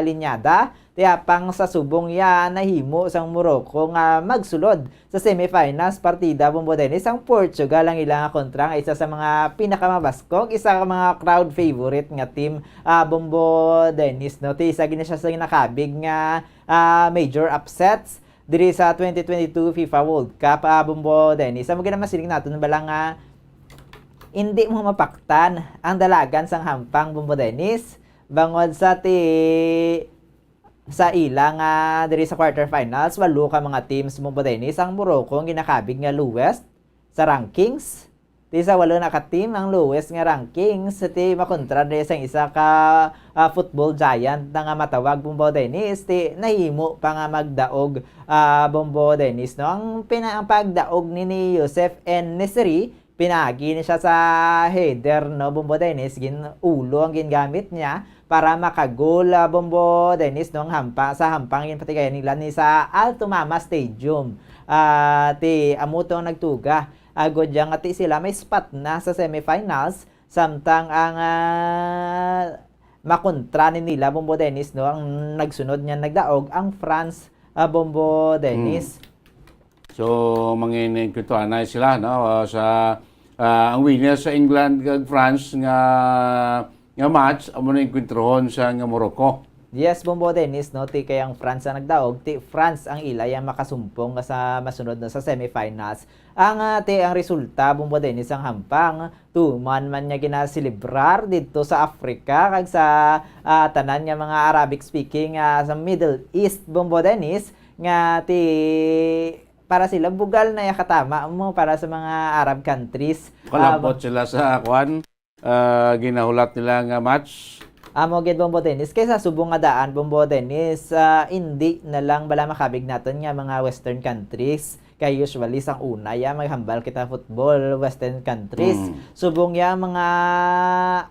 linyada. Kaya pang sa subong yan, nahimo sang Morocco nga magsulod sa semifinals partida Bombo Dennis. Ang Portugal ang ilang kontra, isa sa mga pinakamabaskog, isa sa mga crowd favorite nga team Bombo Dennis, no. Isa gina siya sa nakabig nga major upsets diri sa 2022 FIFA World Cup Bombo Dennis. Amo gina masiling naton bala nga hindi mo mapaktan ang dalagan sang hampang Bombo Dennis. Bangod sa ilang diri sa quarterfinals, 8 ka mga teams Bombo Dennis. Ang Morocco ang ginakabig nga lowest sa rankings. Sa 8 na ka team ang lowest nga rankings. Makontra diri sa isa ka football giant na nga matawag Bombo Dennis. Nahimo pa nga magdaog Bombo Dennis, no. Ang pagdaog ni Youssef En-Nesyri pinagi ni siya sa header, no, Bombo Dennis, ulo ang gingamit niya para makagol, Bombo Dennis, no, sa hampang yun patigayan nila ni sa Alto Mama Stadium. Ti amutong nagtuga agod yang ati sila may spot na sa semifinals samtang ang makontra ni nila, Bombo Dennis, no, ang nagsunod niya nagdaog ang France, Bombo Dennis. So mangin kwento na sila, no, sa ang winner sa England kag France nga match amo na inkwentrohon sa nga Morocco. Yes, Bombo Dennis, no, ti kayang France ang nagdaog, ti France ang ilay ang makasumpong sa masunod na sa semifinals. Ang resulta, Bombo Dennis, ang hampang tuman man niya ginasilibrar dito sa Africa kag sa tanan nga mga Arabic speaking sa Middle East, Bombo Dennis, nga ti para sila bugal na yakatama mo para sa mga Arab countries. Kalapot sila sa kwan, ginahulat nila nga match. Amo gid, Bombo Dennis, kaysa subong nga daan, Bombo Dennis, hindi na lang bala makabig naton nga mga western countries kay usually sang una ya maghambal kita football western countries. Subong ya mga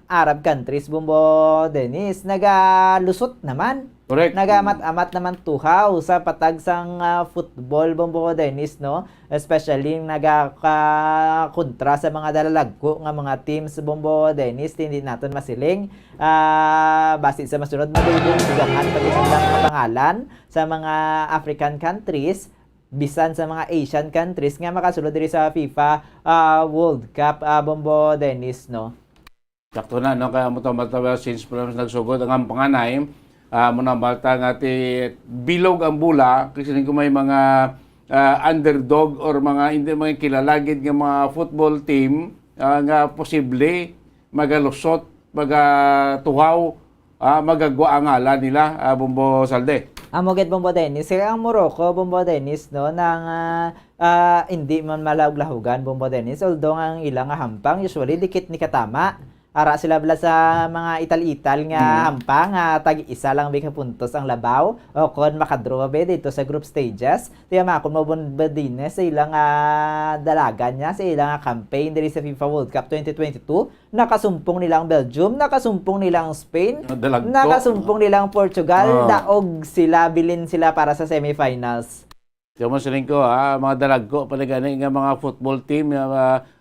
Arab countries, Bombo Dennis, nagalusot naman. Correct. Nagamat-amat naman tuhaw sa patag sang football, Bombo Dennis, no? Especially nagakontra sa mga dalalagko nga mga teams, Bombo Dennis, hindi natin masiling. Base sa masunod, madulong tugangan pag-isang pangalan sa mga African countries, bisan sa mga Asian countries nga makasulod diri sa FIFA World Cup, Bombo Dennis, no? Sakto na, no, kaya mo ito since nagsugod ang panganay. Muna balta nga ti bilog ang bula kasi kung may mga underdog or mga kilalagid nga mga football team nga posible magalusot, magatuhaw, magagwa ang ala nila, Bombo Salde. Amoged, Bombo Dennis, ang Morocco, Bombo Dennis, no, nang hindi man malawlahugan, Bombo Dennis, although ang ilang hampang usually dikit ni katama. Ara sila bala sa mga ital-ital nga hampang, tag-isa lang bika puntos ang labaw o kon makadraw ba dito sa group stages. Tiya makon mabon ba din sa ilang dalagan niya, sa ilang campaign diri sa FIFA World Cup 2022. Nakasumpong nilang Belgium, nakasumpong nilang Spain, nakasumpong nilang Portugal, daog sila, bilin sila para sa semifinals. Tiyo mo siling ko, mga dalagko, palagani nga mga football team,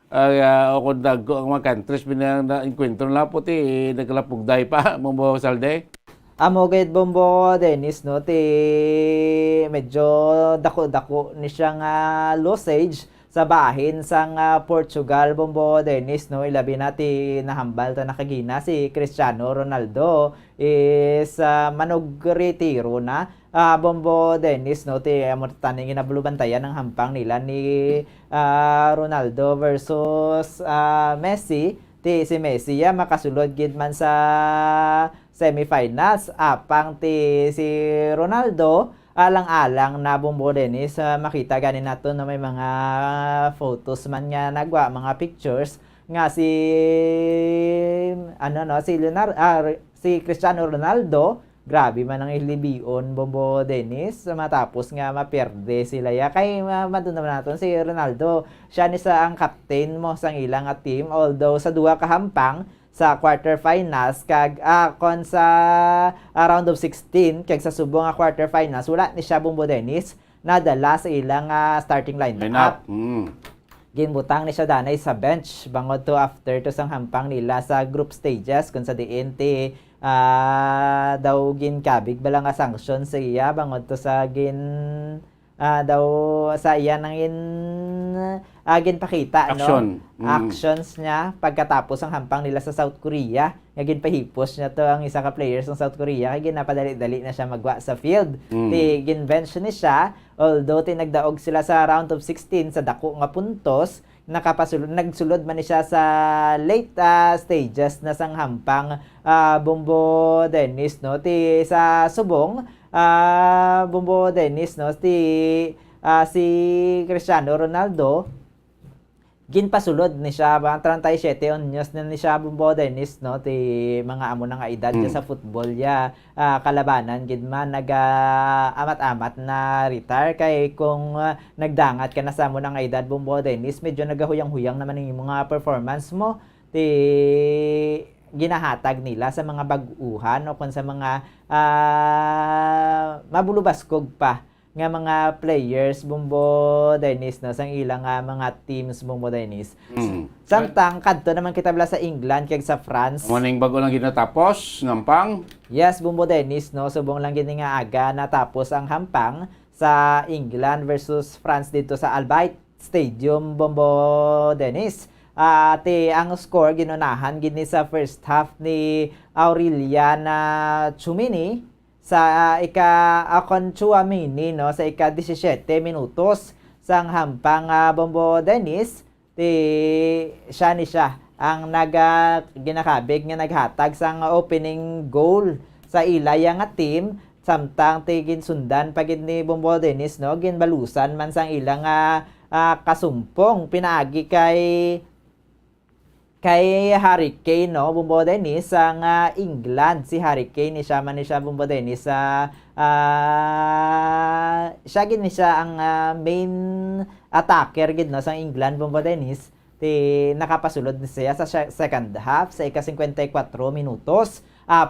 o kung dago ang mga countries pinang-enkwentro na po nagkalapugday pa, Bombo Salde. Amoged, Bombo Dennis, no, medyo dako-dako ni siyang losage sa bahin sang Portugal, Bombo Dennis, no, ilabi natin nahambal ta nakagina si Cristiano Ronaldo is manog-retiro na, Bombo Dennis, no, taning inabulubantayan ng hampang nila ni Ronaldo versus Messi. Si Messi makasulod gid man sa semifinals, apang si Ronaldo alang-alang na, Bombo Dennis, makita ganin nato na may mga photos man nga nagwa, mga pictures nga si si Cristiano Ronaldo, grabe man ang ilibion, Bombo Dennis, matapos nga maperde sila ya. Kay madun naman natin si Ronaldo, siya ni sa ang captain mo sang ilang team, although sa duha kahampang sa quarterfinals kag kon sa round of 16 kag sa subong quarterfinals wala ni siya, Bombo Dennis, nadala sa ilang starting lineup. Ginbutang ni siya danay sa bench bangod to after to sang hampang nila sa group stages kun sa DNT daw ginkabig bala nga sanction sa iya bangod to sa daw sa iya nang ginpakita, action, no? Actions niya pagkatapos ang hampang nila sa South Korea. Nga ginpahipos niya to ang isa ka players ng South Korea kay ginapadali-dali na siya magwa sa field. Ginbench ni siya, although nagdaog sila sa round of 16 sa dako nga puntos, nagsulod man ni siya sa late stages na sang hampang, Bombo Dennis, no, sa subong Bombo Dennis, no, si Cristiano Ronaldo ginpasulod ni siya bang 37 anyos na ni siya Bumbo Dennis no ti mga amo na nga edad dya sa football ya kalabanan gid man amat-amat na retire kay kung nagdangat ka na sa amo na nga edad Bumbo Dennis medyo nagahuyang-huyang naman yung mga performance mo ti ginahatag nila sa mga baguhan o kung sa mga mabulubaskog pa nga mga players Bumbo Dennis no sang ilang mga teams Bumbo Dennis. Samtang kadto naman kita bala sa England kag sa France. Maning bago lang ginatapos ngampang. Yes, Bumbo Dennis no subong lang gini nga aga natapos ang hampang sa England versus France dito sa Al Bayt Stadium Bumbo Dennis. Ang score ginunahan gini sa first half ni Aureliana Tchouameni sa Akon Tchouameni no sa 17 minutos sang hampang Bumbo Dennis siya ang ginakabig nga naghatag sang opening goal sa ilaya nga team samtang tigin sundan pagid ni Bumbo Dennis no ginbalusan man sang ilang kasumpong pinaagi kay Harry Kane no Bumbo Dennis ang England si Harry Kane ni siya Bumbo Dennis siya gid ni siya ang main attacker gid no sa England Bumbo Dennis nakapasulod ni siya sa second half sa 54 minutos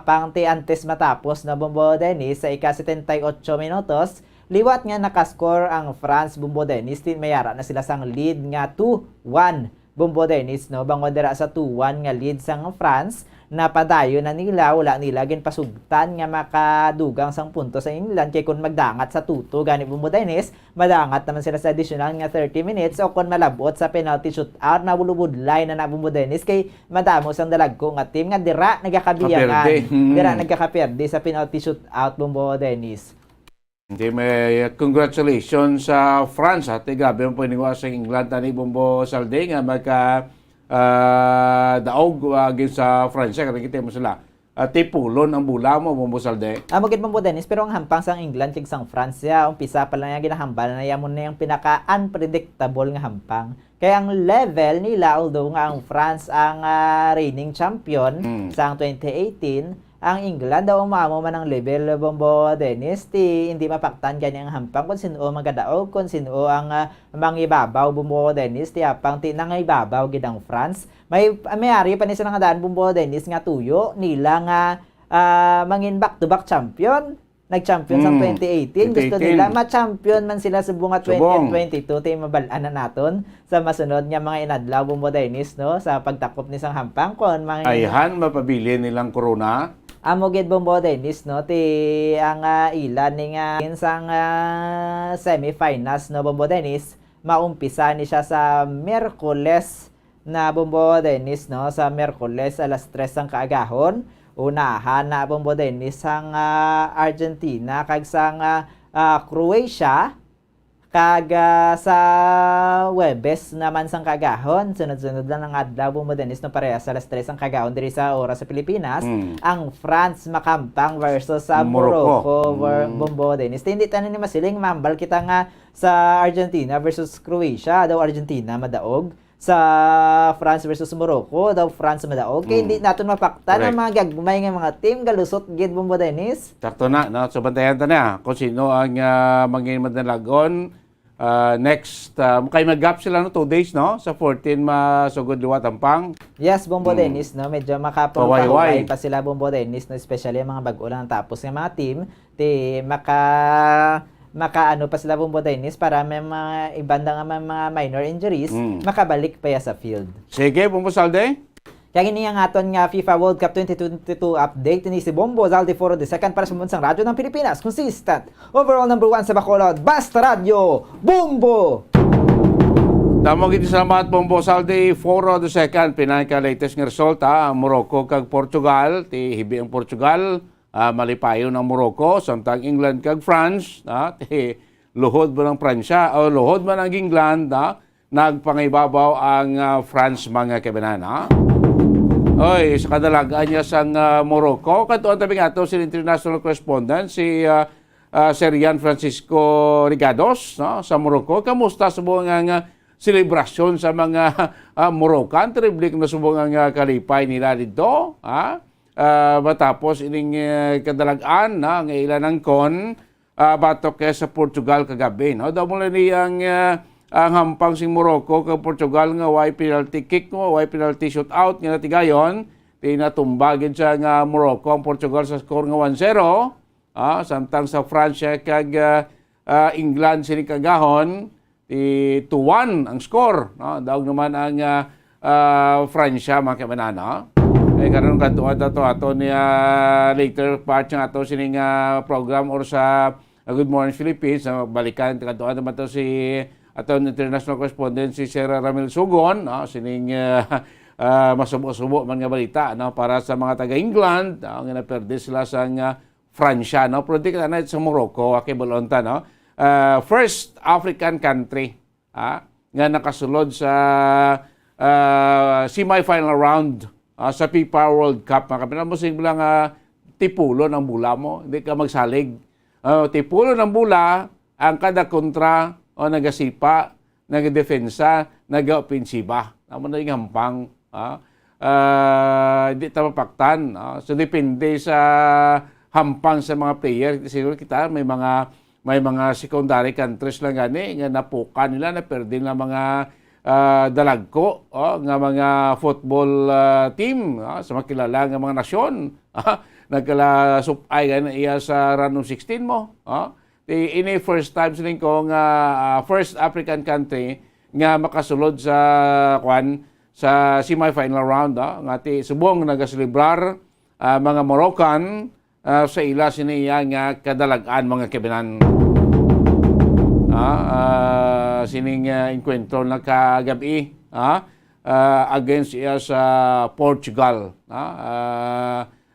pang antes matapos na Bumbo Dennis sa 78 minutos liwat nga nakascore ang France Bumbo Dennis mayara na sila sang lead nga 2-1 Bumbo Dennis no bango dira sa 2-1 nga lead sang France napadayon na nila wala nila ginpasugtan nga makadugang sang punto sa England kay kun magdangat sa 2-2 gani Bumbo Dennis madangat naman sila sa additional nga 30 minutes o kun malabot sa penalty shootout na bulubud line na Bumbo Dennis kay madamo sang dalagko nga team nga dira nagkakaperde sa penalty shootout Bumbo Dennis. Hindi may congratulations sa France at grabe mo po sa England ni Bumbo Salde nga daog against sa France kasi kita mo sila tipulon ang bula mo Bumbo Salde. Magid Bumbo Dennis pero ang hampang sang England kag sang France umpisa pa lang yung ginahambal na yamon na yung pinaka unpredictable nga hampang. Kaya ang level nila although nga ang France ang reigning champion sa 2018 ang England daw umamo man ang level Bumbo Dennis hindi mapaktan gani ang hampang kung sino magadaog kung sino ang mangibabaw Bumbo Dennis apang nangibabaw gid ang France may ari pa ni sila nga daan Bumbo Dennis nga tuyo nila nga mangin back to back champion nag-champion sa 2018 gusto nila ma-champion man sila sa bunga 2022 mabalaan na naton sa masunod nga mga inadlaw Bumbo Dennis no sa pagtakop ni sang hampang kon ayhan mapabili nilang corona Amogid Bumbo Dennis no ang ilan ni nga sang semifinals no Bumbo Dennis maumpisa ni siya sa Miyerkules na Bumbo Dennis no sa Miyerkules alas 3 ang kaagahon unahan na Bumbo Dennis sang Argentina kag sang Croatia kag sa Webes naman sang kagahon sunod-sunod lang ang adlaw Bumbo Dennis no parehas alas 3 ang kagahon diri sa oras sa Pilipinas ang France makampang versus sa Morocco Bumbo Dennis hindi tanan ni masiling mambal kita nga sa Argentina versus Croatia daw Argentina madaog sa France versus Morocco daw France madaog kay hindi naton mapaktan ang mga gagmay nga mga team galusot gid Bumbo Dennis sakto na no so bantayan ta na kung sino ang mangin madalagon next kay mag-gap sila no 2 days no sa 14 masugod liwat tampang yes Bumbo Dennis no medyo makapaway pa sila Bumbo Dennis no especially ang mga bag-o lang tapos nga mga team makaano pa sila Bumbo Dennis para may mga ibanda nga mga minor injuries makabalik pa ya sa field. Sige Bumbo Salde. Kaya gini ang aton nga FIFA World Cup 2022 update ni si Bombo Zaldi Foro II para sa Munsang Radyo ng Pilipinas. Consistent. Overall number 1 sa Bacolod. Basta Radio. Bombo! Damo gid salamat Bombo Saldi Foro II. Pinaka latest nga resulta Morocco kag Portugal. Hibi ang Portugal. Malipayon ng Morocco. Samtang England kag France. Luhod ba ng Pransya o luhod man ang England. Nagpangibabaw ang France mga kabanan. Oy, sa kadalagaan niya sang Morocco, katuan tabi nga ito si international correspondent, si Sir Yan Francisco Rigados no, sa Morocco. Kamusta sa buong selebrasyon sa mga Moroccan. Terrible na subong ang kalipay nila dito. Matapos ining kadalagaan ang ilan ng kon batok kaya sa Portugal kagabi. No? Daw mula niyang ang hampang si Morocco kag Portugal nga way penalty kick mo, way penalty shootout nga natigayon. Tinatumbagin siya nga Morocco ang Portugal sa score nga 1-0. Samtang sa Francia kag England sini kagahon 2-1 ang score. No? Daog naman ang Francia mga kamanana. Karon kanto ato ni later part nga ato sining program or sa Good Morning Philippines. Balikan kanto naman to si aton international correspondent si Sir Ramil Sugon, sining masubo-subo man nga balita para sa mga taga-England nga naperde sila sa Francia, predict na sa Morocco kibolonta first African country nga nakasulod sa semi-final round sa FIFA World Cup. Mga mo lang tipulo ng bula mo, hindi ka magsalig. Tipulo ng bula ang kada kontra o nagasipa, nagdepensa, nag-opensiba. Naman na yung hampang. Hindi tapapaktan. So, depende sa hampang sa mga player. Siguro kita may mga secondary countries lang gani nga napuka nila na perde na mga dalagko nga mga football team sa makilala nga mga nasyon. Nagkala supay gani iya sa round of 16 mo. Ini first time sining ko nga first African country nga makasulod sa sa semi-final round nga ti subong nagaselebrar mga Moroccan sa ila siniya nga kadalagan mga kabinan. Sining encuentro na kagabi against iya sa Portugal.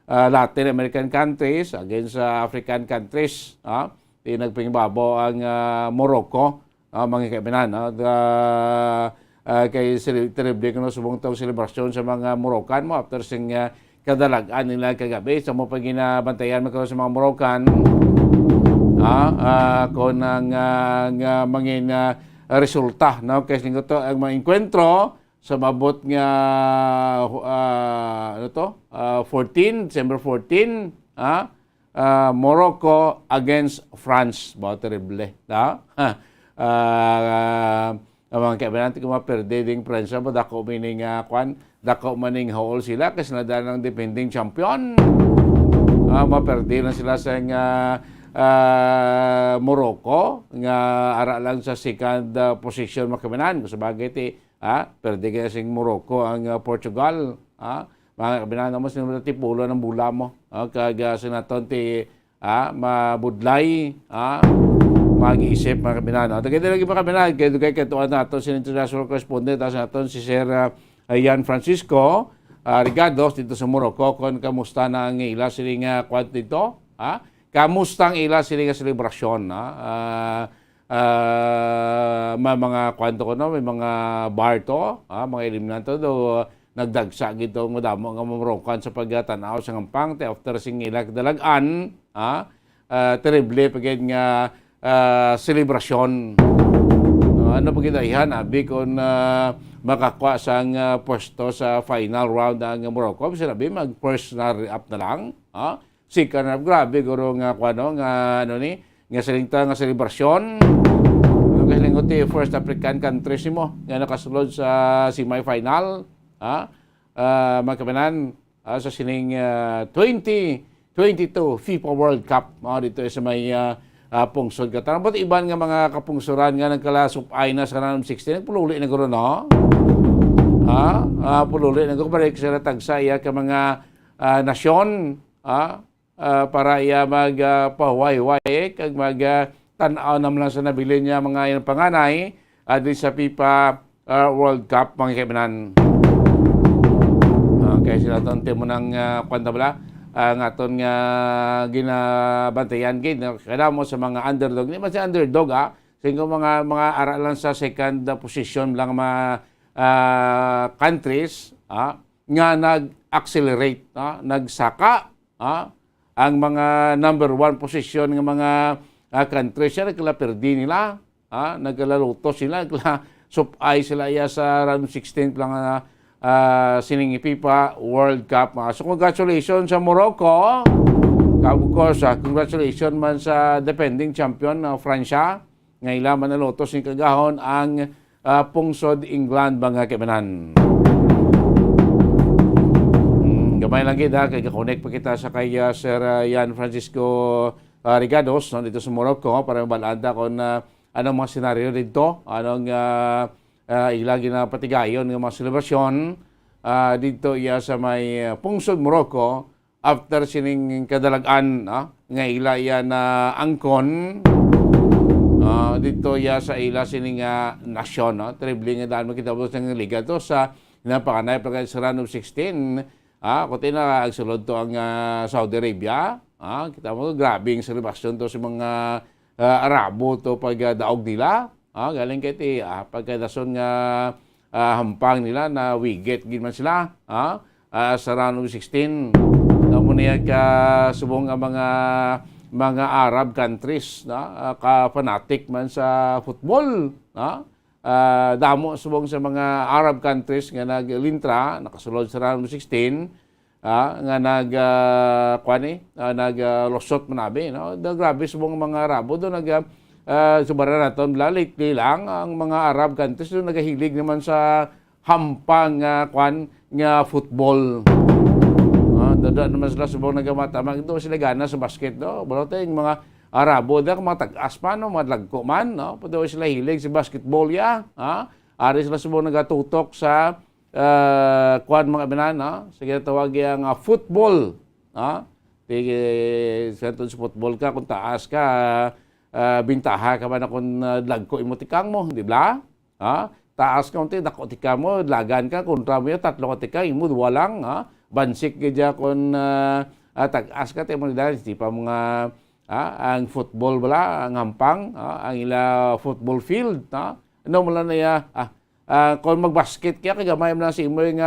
Latin American countries against African countries. Nagpingbabo ang Morocco, mga kaibinan. Kay terrible ko subong tawag selebrasyon sa mga Moroccan mo after sing kadalagaan nila kagabi. Sa mo pag ginabantayan magkaroon sa mga Moroccan, kung ang mangin resulta. Kasi nga to ang mga enkwentro sa mabot nga 14, December 14, Morocco against France. Bao terrible. Mga kaibigan, kung maperde ding France, dako maning dako maning hole sila kasi nadala ng defending champion. Maperde na sila sa Morocco nga ara lang sa second position mga kaibigan. Kung sabagay perde kaya sing Morocco ang Portugal. Mga kabinan naman sinunod na tipulo ng bula mo. Kag sinaton ti mabudlay, mag-iisip mga kabinan. Tagay lagi mga kabinan, kaya katuan nato si international correspondent naton si Sir Ian Francisco Rigados dito sa Morocco. Kung kamusta na ang ila siling kwad dito? Kamusta ang ila siling selebrasyon? May mga kwento ko may mga bar to, mga eliminanto do nagdagsa gito madamo nga Moroccan sa pagtanaw sa ngampang after sing ilag dalagan terrible pagid nga selebrasyon. Ano pagidaihan abi kon makakuha sang pwesto sa final round ang Morocco sinabi mag first up na lang second up grabe guro nga kuno nga nga salingta nga selebrasyon kasi linguti first African country mo nga nakasulod sa semi-final mga kabanan sa sining 2022 FIFA World Cup dito sa may pungsod ka. But iban nga mga kapungsuran nga nagkalasupay na sa round 16 pululi na guro no? Pululi na guro balik sa tagsa iya ka mga nasyon para iya magpahuway-huway kag tanaw naman lang sa nabili niya mga panganay di sa FIFA World Cup mga kaibigan. Kaya sila ito mo ng kwantabla ang aton nga ginabantayan gid kada mo sa mga underdog ni mas underdog singko mga aralan sa second position lang mga countries nga nag-accelerate nagsaka ang mga number 1 position ng mga countries siya nagkala perdi nila nagkalaluto sila nagkala supay sila iya sa round 16 lang sining FIFA World Cup. So congratulations sa Morocco. Of course, congratulations man sa defending champion Francia. Ngayon manalotos ni kagahon ang pungsod England mga kaibanan. Gamay lang kita, kay connect pa kita sa kay Sir Jan Francisco Rigados no, dito sa Morocco para balanda kung anong mga senaryo dito, anong ilagi na patigayon ng mga selebrasyon dito iya sa may pungsod Morocco after sining kadalagan nga ila iya na angkon dito ya sa ila sining nasyon tribling nga daan makita mo sa liga to sa napakanay pagka sa round of 16 kundi na agsulod to ang Saudi Arabia kita mo grabing celebration to sa mga Arabo to pag daog nila galing kay pagkadason nga hampang nila na wiget gid man sila sa round of 16 mo niya ka subong nga mga Arab countries ka fanatic man sa football damo subong sa mga Arab countries nga naglintra nakasulod sa round 16 nga naglosot manabi grabe subong mga Arabo do subara naton lately lang ang mga Arab countries do nagahilig naman sa hampang nga football. Dada naman sila subong nagamatama. Ito sila gana sa basket. Balote yung mga Arabo, mga tag-as man, mga lagko man. Pwede sila hilig sa basketball ya. Ari sila subong nagatutok sa mga binan. Sige tawag yung football. Sa football ka, kung taas ka, bintaha ka man kung lagko imotikang mo. Di ba? Taas ka unti, dakotika mo, lagan ka, kontra mo yun, tatlo kotika, imo, walang, bansik kaya kung tag-as ka, tayo mo nila, hindi pa mga, ang football bala, ang hampang, ang ila football field, ano mo lang na ya, kung magbasket kaya, kagamay mo na si imo yung,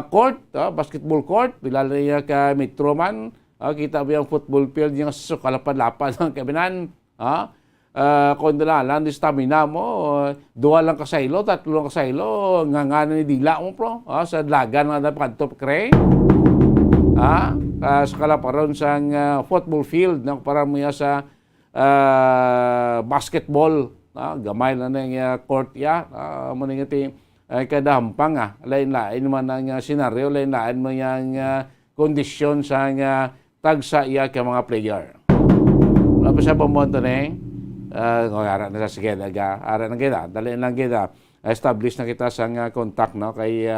court, basketball court, bilala niya ka Metro man, kita mo yung football field, yung sukalapad-lapad ng kabinan, kung dalalan, di stamina mo, 2 lang kasaylo, 3 lang kasaylo, nga ni dila mo pro, sa lagan nga napakantop kre. Sa kalaparon sa football field, para mo sa basketball, gamay na ng court ya, mo nga ti kadahampang, lain-lain man ang senaryo, lain-lain mo yung kondisyon sa tagsa iya ka mga player. Wala pa siya pumunta ara na sa sige ara na kita dali lang kita establish na kita sa contact kay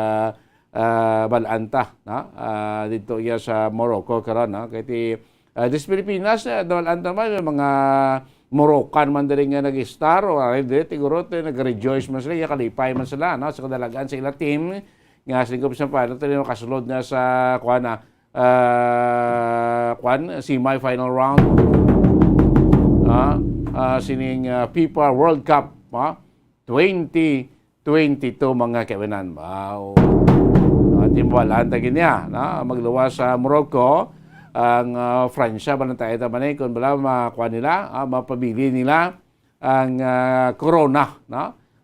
Balanta dito iya sa Morocco karon kay ti dis Pilipinas Balanta man mga Moroccan man diri nga nag-star o dili siguro nag-rejoice man sila kalipay man sila sa kadalagan sa ila team nga siguro sa pilot kasulod nga sa semi-final round sining FIFA World Cup 2022 mga kaibigan. Wow. Timbalan tagin niya magluwas sa Morocco ang Francia banantay ta manay kun bala makuha nila mapabili nila ang corona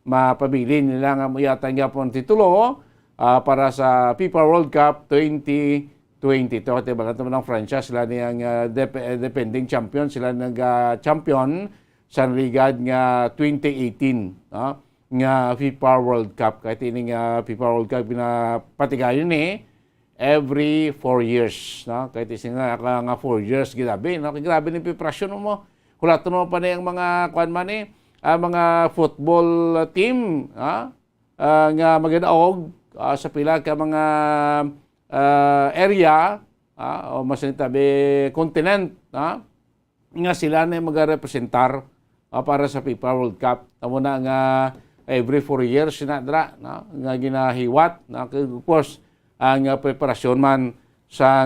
mapabili nila nga muyatan gyapon titulo para sa FIFA World Cup 2022 ito bala ng Francia sila niyang defending champion sila nag-champion sa ligad nga 2018 nga FIFA World Cup kahit ini nga FIFA World Cup pinapatigayon every 4 years kahit isi nga 4 years grabe grabe ni preparasyon mo kulato mo pa na yung mga mga football team nga magadaog sa pila ka mga area o mas tabi continent nga sila na magarepresentar para sa FIFA World Cup. Tamo na nga every 4 years sinadra nga ginahiwat of course ang preparasyon man sa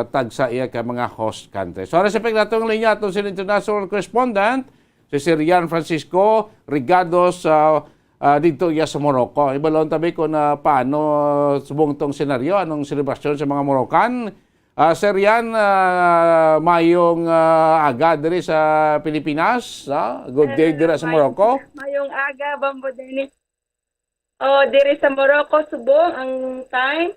tagsa iya ka mga host country. So sa paglatong linya aton sa international correspondent si Sir Jan Francisco Rigados dito iya sa Morocco. Ibalon tabi ko na paano subong tong senaryo anong selebrasyon sa mga Moroccan Sir Yan, mayong aga diri sa Pilipinas. Good day diri sa Morocco. Mayong aga, Bambo Dennis. Diri sa Morocco, subong ang time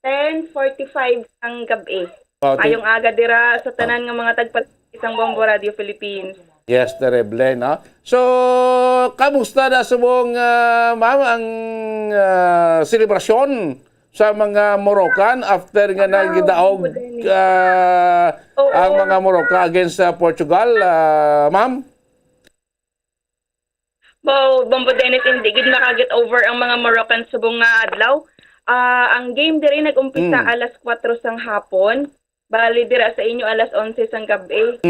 10:45 ang gabi. Mayong aga dira sa tanan nga mga tagpalisang Bombo Radio Philippines. Yes, terrible, no? So, kamusta na subong, ma'am, ang selebrasyon sa mga Moroccan after nga nagidaog ang mga Moroccan against Portugal, ma'am? Bombo Dennis, hindi gid makaget over ang mga Moroccan subong nga adlaw. Ang game diri nag-umpisa alas 4 sang hapon. Bali dira sa inyo alas 11 sang gabi.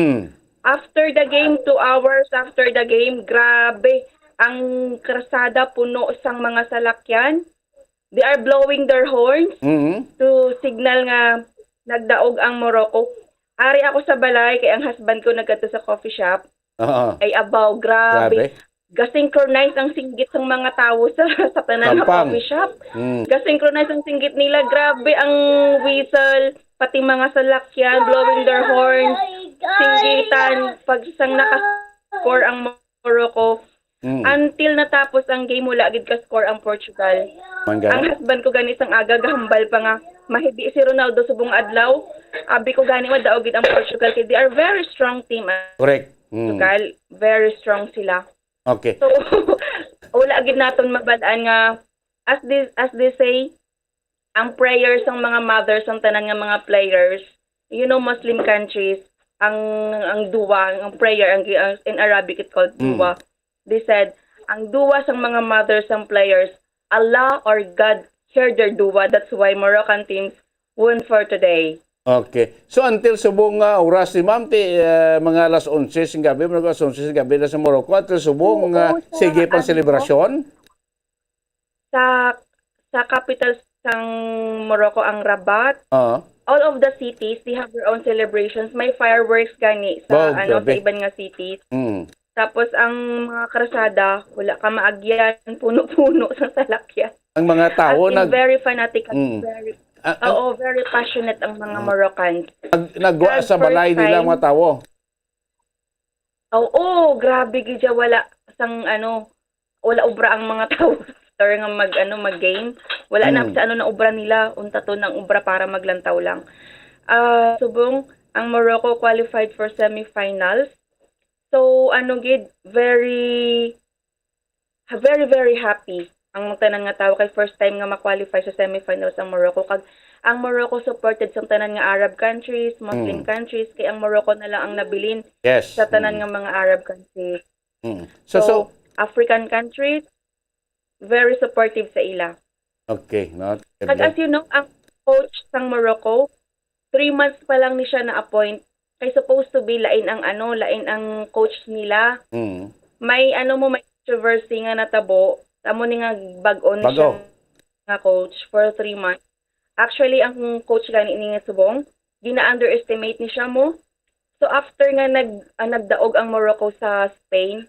After the game, 2 hours after the game, grabe, ang krasada puno sang mga salakyan. They are blowing their horns to signal nga nagdaog ang Morocco. Ari ako sa balay, kay ang husband ko nagkadto sa coffee shop. Ay abaw, grabe. Gasynchronize ang singgit ng mga tao sa tanan ng coffee shop. Gasynchronize ang singgit nila, grabe ang whistle, pati mga salakyan, blowing their horns, singgitan, pag isang nakascore ang Morocco. Until natapos ang game, wala agad ka-score ang Portugal. Ang husband ko gani isang aga, gahambal pa nga, mahibi si Ronaldo subong adlaw. Abi ko gani, madaogid ang Portugal, kaya they are very strong team. Correct. Portugal, very strong sila. Okay. So, wala agad naton mabadaan nga, as they say, ang prayers ng mga mothers, ang tanan nga mga players, Muslim countries, ang dua, ang prayer, in Arabic it's called dua. They said, ang dua sang mga mothers, ang players, Allah or God hear their dua. That's why Moroccan teams won for today. Okay. So until subong oras ni ma'am, mga alas 11 ng gabi, mga alas 11 ng gabi na sa Morocco, until subong sige pang selebrasyon? Sa capital sang Morocco, ang Rabat, all of the cities, they have their own celebrations. May fireworks gani sa sa iban nga cities. Tapos ang mga krasada, wala ka maagyan, puno-puno sa salakyan. Ang mga tao very fanatic at very passionate ang mga Moroccans. Nagwa sa balay nila mga tao. Grabe gidya, wala wala ubra ang mga tao after nga mag-game. Wala na sa na ubra nila, unta to ng ubra para maglantaw lang. Subong ang Morocco qualified for semifinals. So very very happy ang tanan nga tao kay first time nga ma-qualify sa semifinals ang Morocco. Kag ang Morocco supported sa tanan nga Arab countries, Muslim countries, kay ang Morocco na lang ang nabilin sa tanan nga mga Arab countries. So African countries very supportive sa ila. Okay, Kag as you know, ang coach sang Morocco 3 months pa lang ni siya na-appoint. Kay supposed to be lain ang coach nila. May may controversy nga natabo. Tamo ni nga bag-on siya nga coach for 3 months. Actually, ang coach gani ni nga subong, gina-underestimate ni siya mo. So after nga nagdaog ang Morocco sa Spain,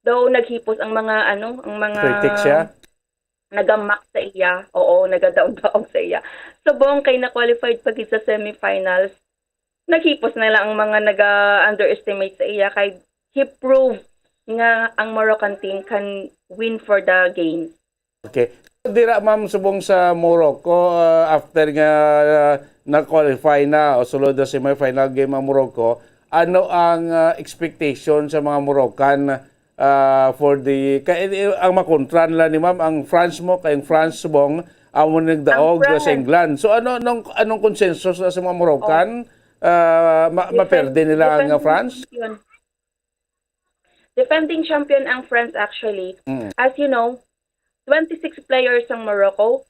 though naghipos ang mga critics siya. Nagamak sa iya. Nagadaog-daog sa iya. Subong kay na-qualified pag sa semifinals. Naghipos na lang ang mga nag-underestimate sa iya kay he proved nga ang Moroccan team can win for the game. Okay. Dira ma'am subong sa Morocco after nga na-qualify na o sulod na semifinal game ang Morocco, ano ang expectation sa mga Moroccan for the ang makontran la ni ma'am ang France mo kay France subong amo nagdaog sa England. So anong consensus sa mga Moroccan? Maperde nila ang France? Defending champion ang France actually. As you know, 26 players ang Morocco.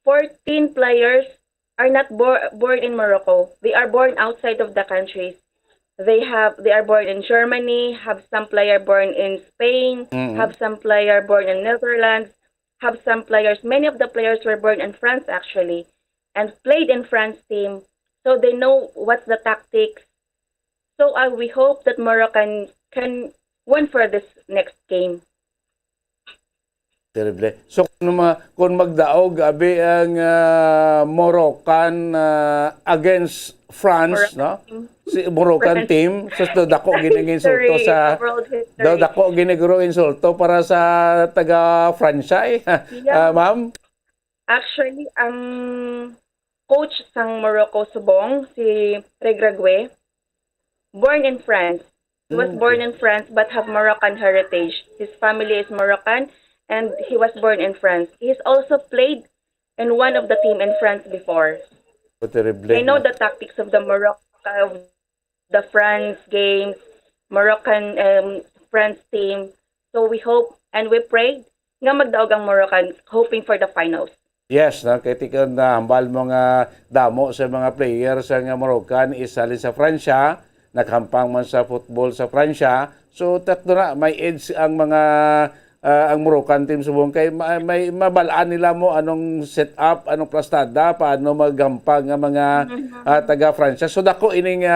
14 players are not born in Morocco. They are born outside of the countries. They are born in Germany, have some player born in Spain, have some player born in Netherlands, have some players, many of the players were born in France actually and played in France team. So they know what's the tactics. So we hope that Moroccan can win for this next game. Terrible. So kung magdaog abi ang Moroccan against France, no? Si Moroccan team, so dako giniging insulto sa dako giniguro insulto para sa taga Francia ma'am. Actually, ang coach sang Morocco subong, si Regragüe, born in France. He was born in France but have Moroccan heritage. His family is Moroccan and he was born in France. He's also played in one of the team in France before. Terrible. I know the tactics of the the France games, Moroccan France team. So we hope and we pray nga magdaog ang Moroccans hoping for the finals. Yes, kay tikon na hambal mga damo sa mga player sa Moroccan isalin sa Francia, naghampang man sa football sa Francia. So tatlo na may edge ang mga ang Moroccan team subong kay may mabalaan nila mo anong setup, anong plastada, paano magampang nga mga taga Francia. So dako ining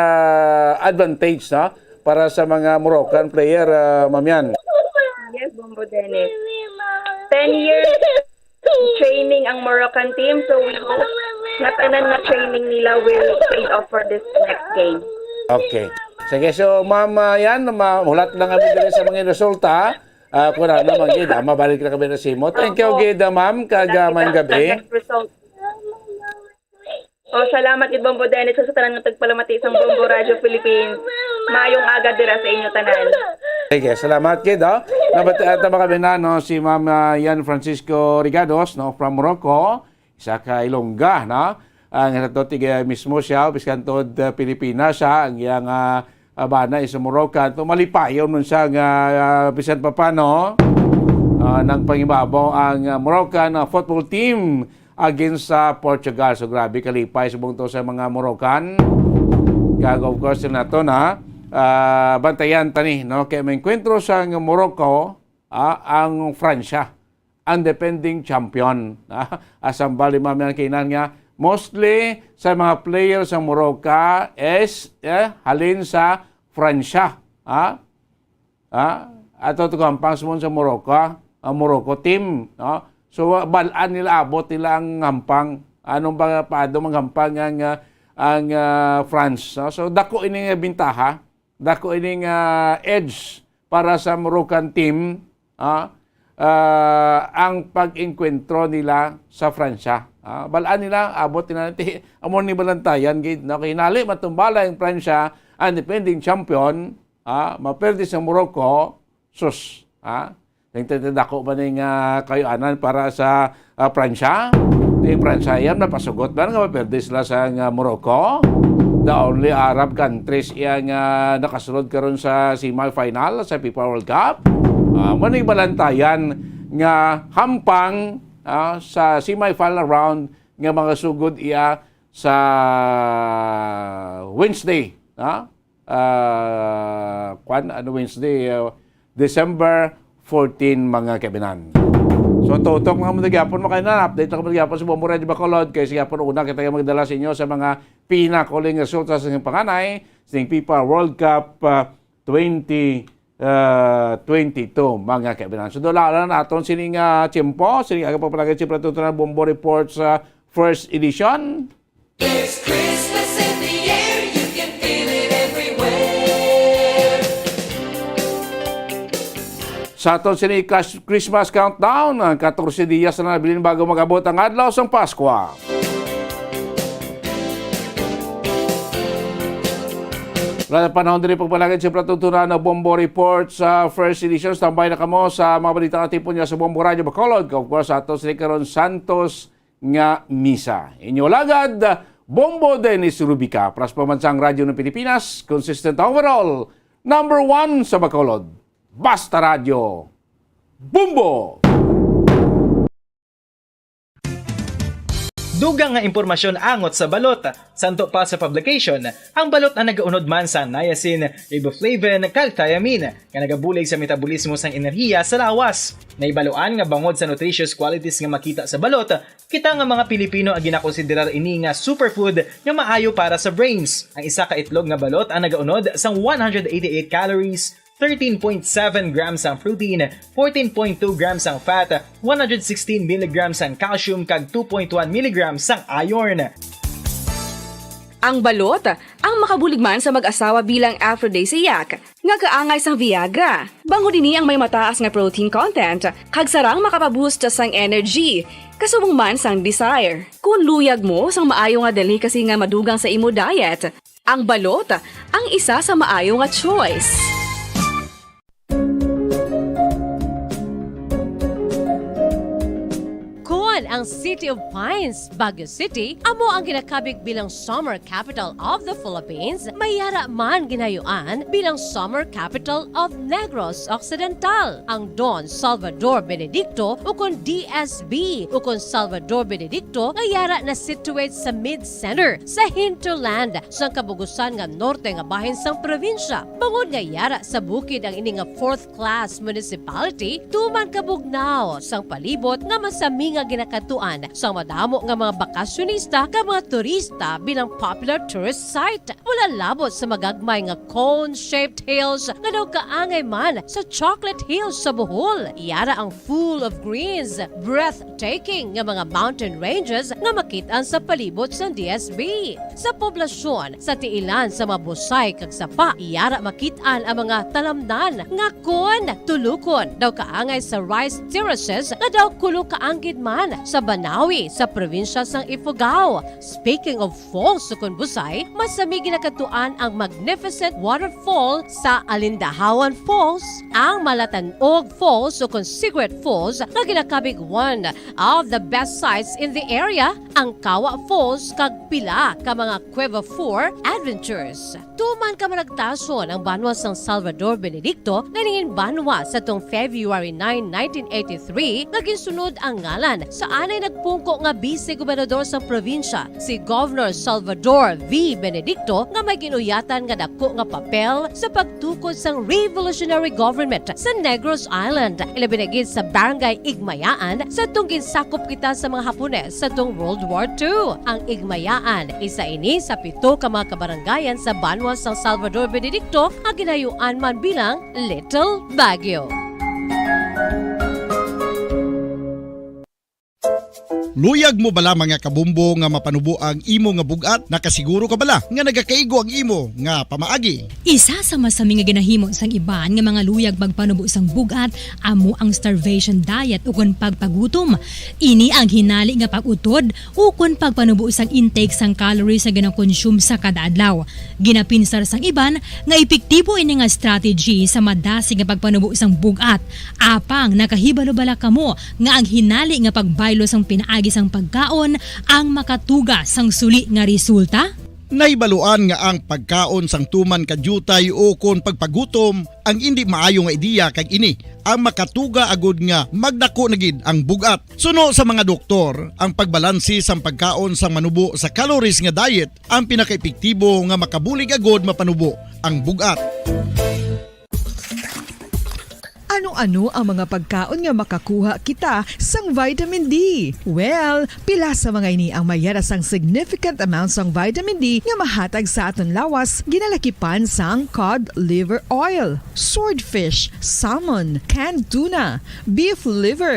advantage na para sa mga Moroccan player, Ma'am Yan. Yes, Bombo Dennis. 10 years training ang Moroccan team, so we hope na tanan na training nila will pay off for this next game. Okay. Sige, so Ma'am Yan, mahulat lang kami dito sa mga resulta. Kung na naman, Gida, mabalik na kami na simo. Thank you, Gida, ma'am. Kagaman gabi. Salamat, Bombo Dennis, sa tanan ng tagpalamati sa Bombo Radio Philippines. Maayong aga dira sa inyo tanan. Sige, salamat, Gida. Nabatian kami na, no, si Ma'am Yan Francisco Rigados, no, from Morocco, isa ka Ilongga, no? Ang natotig mismo siya, biskan tod Pilipinas, siya, ang iyang abana is Moroccan. Malipayon nun siya nga bisan pa paano ng pangibabaw ang Moroccan football team against sa Portugal. So grabe kalipay subong to sa mga Moroccan. Kag of course na to na bantayan tani, no, kay may enkwentro sa Morocco ang Francia, ang defending champion. Asang bali mamaya kinan nga mostly sa mga players sa Morocco is halin sa Francia. Ato to kampang sumon sa Morocco, ang Morocco team. So balaan nila, abot nila ang hampang. Anong ba paado manghampang ang France. So dako ining bintaha, dako ining edge para sa Moroccan team. Ang pag-enkwentro nila sa Francia. Balaan nila, abot nila natin, amon ni balantayan, no, kinali matumbala yung Francia, ang defending champion, maperde sa Morocco, sus, nagtatadako ba ng kayoanan para sa Francia? Yung Francia yan, napasugot ba nga maperde sila sa Morocco? The only Arab countries yang nakasunod karon sa semi-final sa FIFA World Cup. Manay balantayan nga hampang sa semi-final round nga mga sugod iya sa Wednesday. Wednesday, December 14 mga kabinan. So tutok mga magyapon mo kayo na update na magyapon sa Bombo Radio Bacolod kay sigapon una kita magdala sa inyo sa mga pinakuling resulta sa inyong panganay sa FIFA World Cup 2022 mga kaibigan. So doon lang natin sining tiyempo, sining aga papalagay si Pratutunan Bombo Report sa first edition. It's Christmas in the air, you can feel it everywhere. Sa aton sining Christmas countdown, 14 diyas na nabilin bago magabot ang adlaw sang Pasko. Wala na panahon din pagpalagay si Pratutunan na Bombo Report sa first edition. Tambay na kamo sa mga balita na tipo niya sa Bombo Radio Bacolod. Of course, ato si Karon Santos nga misa. Inyo lagad, Bombo Dennis Rubica. Pras pamansang radyo ng Pilipinas, consistent overall, #1 sa Bacolod. Basta Radio. Bombo! Dugang nga impormasyon angot sa balot. Santo pa sa publication, ang balot na nagaunod man sa niacin, riboflavin, kag thiamine, nga nagabulig sa metabolismo sang enerhiya sa lawas. Naibaluan nga bangod sa nutritious qualities nga makita sa balot, kita nga mga Pilipino ang ginakonsiderar ini nga superfood nga maayo para sa brains. Ang isa ka itlog nga balot ang nagaunod sang 188 calories, 13.7 grams ang protein, 14.2 grams ang fat, 116 mg ang calcium kag 2.1 mg ang iron. Ang balot, ang makabuligman sa mag-asawa bilang aphrodisiac, nga kaangay sang Viagra. Bango dini ang may mataas nga protein content, kag sarang makapaboost sang energy, kasubong man sang desire. Kung luyag mo sang maayo nga delicacy nga madugang sa imo diet, ang balot ang isa sa maayo nga choice. Ang City of Pines, Baguio City, amo ang ginakabig bilang summer capital of the Philippines, mayara man ginayuan bilang summer capital of Negros Occidental. Ang Don Salvador Benedicto ukon DSB ukon Salvador Benedicto ngayara na situate sa mid-center sa hinterland sa kabugusan nga norte nga bahin sang probinsya. Bangod ngayara sa bukid ang ini nga fourth-class municipality, tuman kabugnaw sang palibot nga masami nga ginakatuan sa madamo nga mga bakasyonista ka mga turista bilang popular tourist site. Wala labot sa magagmay nga cone-shaped hills nga daw kaangay man sa Chocolate Hills sa Bohol. Iyara ang full of greens, breathtaking nga mga mountain ranges nga makitaan sa palibot sa DSB. Sa poblasyon, sa tiilan sa mabusay kag sapa, iyara makitaan ang mga talamdan nga kon tulukon daw kaangay sa rice terraces nga daw kulo kaanggid man sa Banawi sa probinsya sang Ifugao. Speaking of falls sa Busay, masami ginakatuan ang magnificent waterfall sa Alindahawan Falls, ang Malatanog Falls o Secret Falls na ginakabig one of the best sites in the area, ang Kawa Falls kag pila ka mga Cueva 4 adventures. Tuman ka managtason ang banwa sang Salvador Benedicto na ningin banwa sa tong February 9, 1983 naging sunod ang ngalan sa anay nagpungko nga vice-gobernador sa probinsya, si Governor Salvador V. Benedicto nga may ginuyatan nga dako nga papel sa pagtukod sang revolutionary government sa Negros Island. Ilabinagid sa Barangay Igmayaan sa tong ginsakop kita sa mga Hapones sa tong World War II. Ang Igmayaan, isa ini sa 7 ka mga kabarangayan sa banwa sang Salvador Benedicto nga ginayuan man bilang Little Baguio. Luyag mo bala mga kabumbo nga mapanubo ang imo nga bugat? Nakasiguro ka bala nga nagakaigo ang imo nga pamaagi? Isa sa masami nga ginahimo sang iban nga mga luyag magpanubo sang bugat amo ang starvation diet ukon pagpagutom. Ini ang hinali nga pag-utod ukon pagpanubo sang intake sang calories nga ginakonsume sa kada adlaw. Ginapinsar sang iban nga epektibo ini nga strategy sa madasi nga pagpanubo sang bugat. Apang nakahibalo bala kamo nga ang hinali nga pagbaylo sang pinaagi sang pagkaon ang makatuga sang suli nga resulta? Naibaluan nga ang pagkaon sang tuman kadyutay o kon pagpagutom ang hindi maayo nga ideya kag ini ang makatuga agud nga magdako na gid ang bugat. Suno sa mga doktor, ang pagbalansi sang pagkaon sang manubo sa calories nga diet ang pinakaepektibo nga makabulig agud mapanubo ang bugat. Ano-ano ang mga pagkaon nga makakuha kita sang vitamin D? Well, pila sa mga ini ang mayara sang significant amount sang vitamin D nga mahatag sa aton lawas ginalakipan sang cod liver oil, swordfish, salmon, canned tuna, beef liver,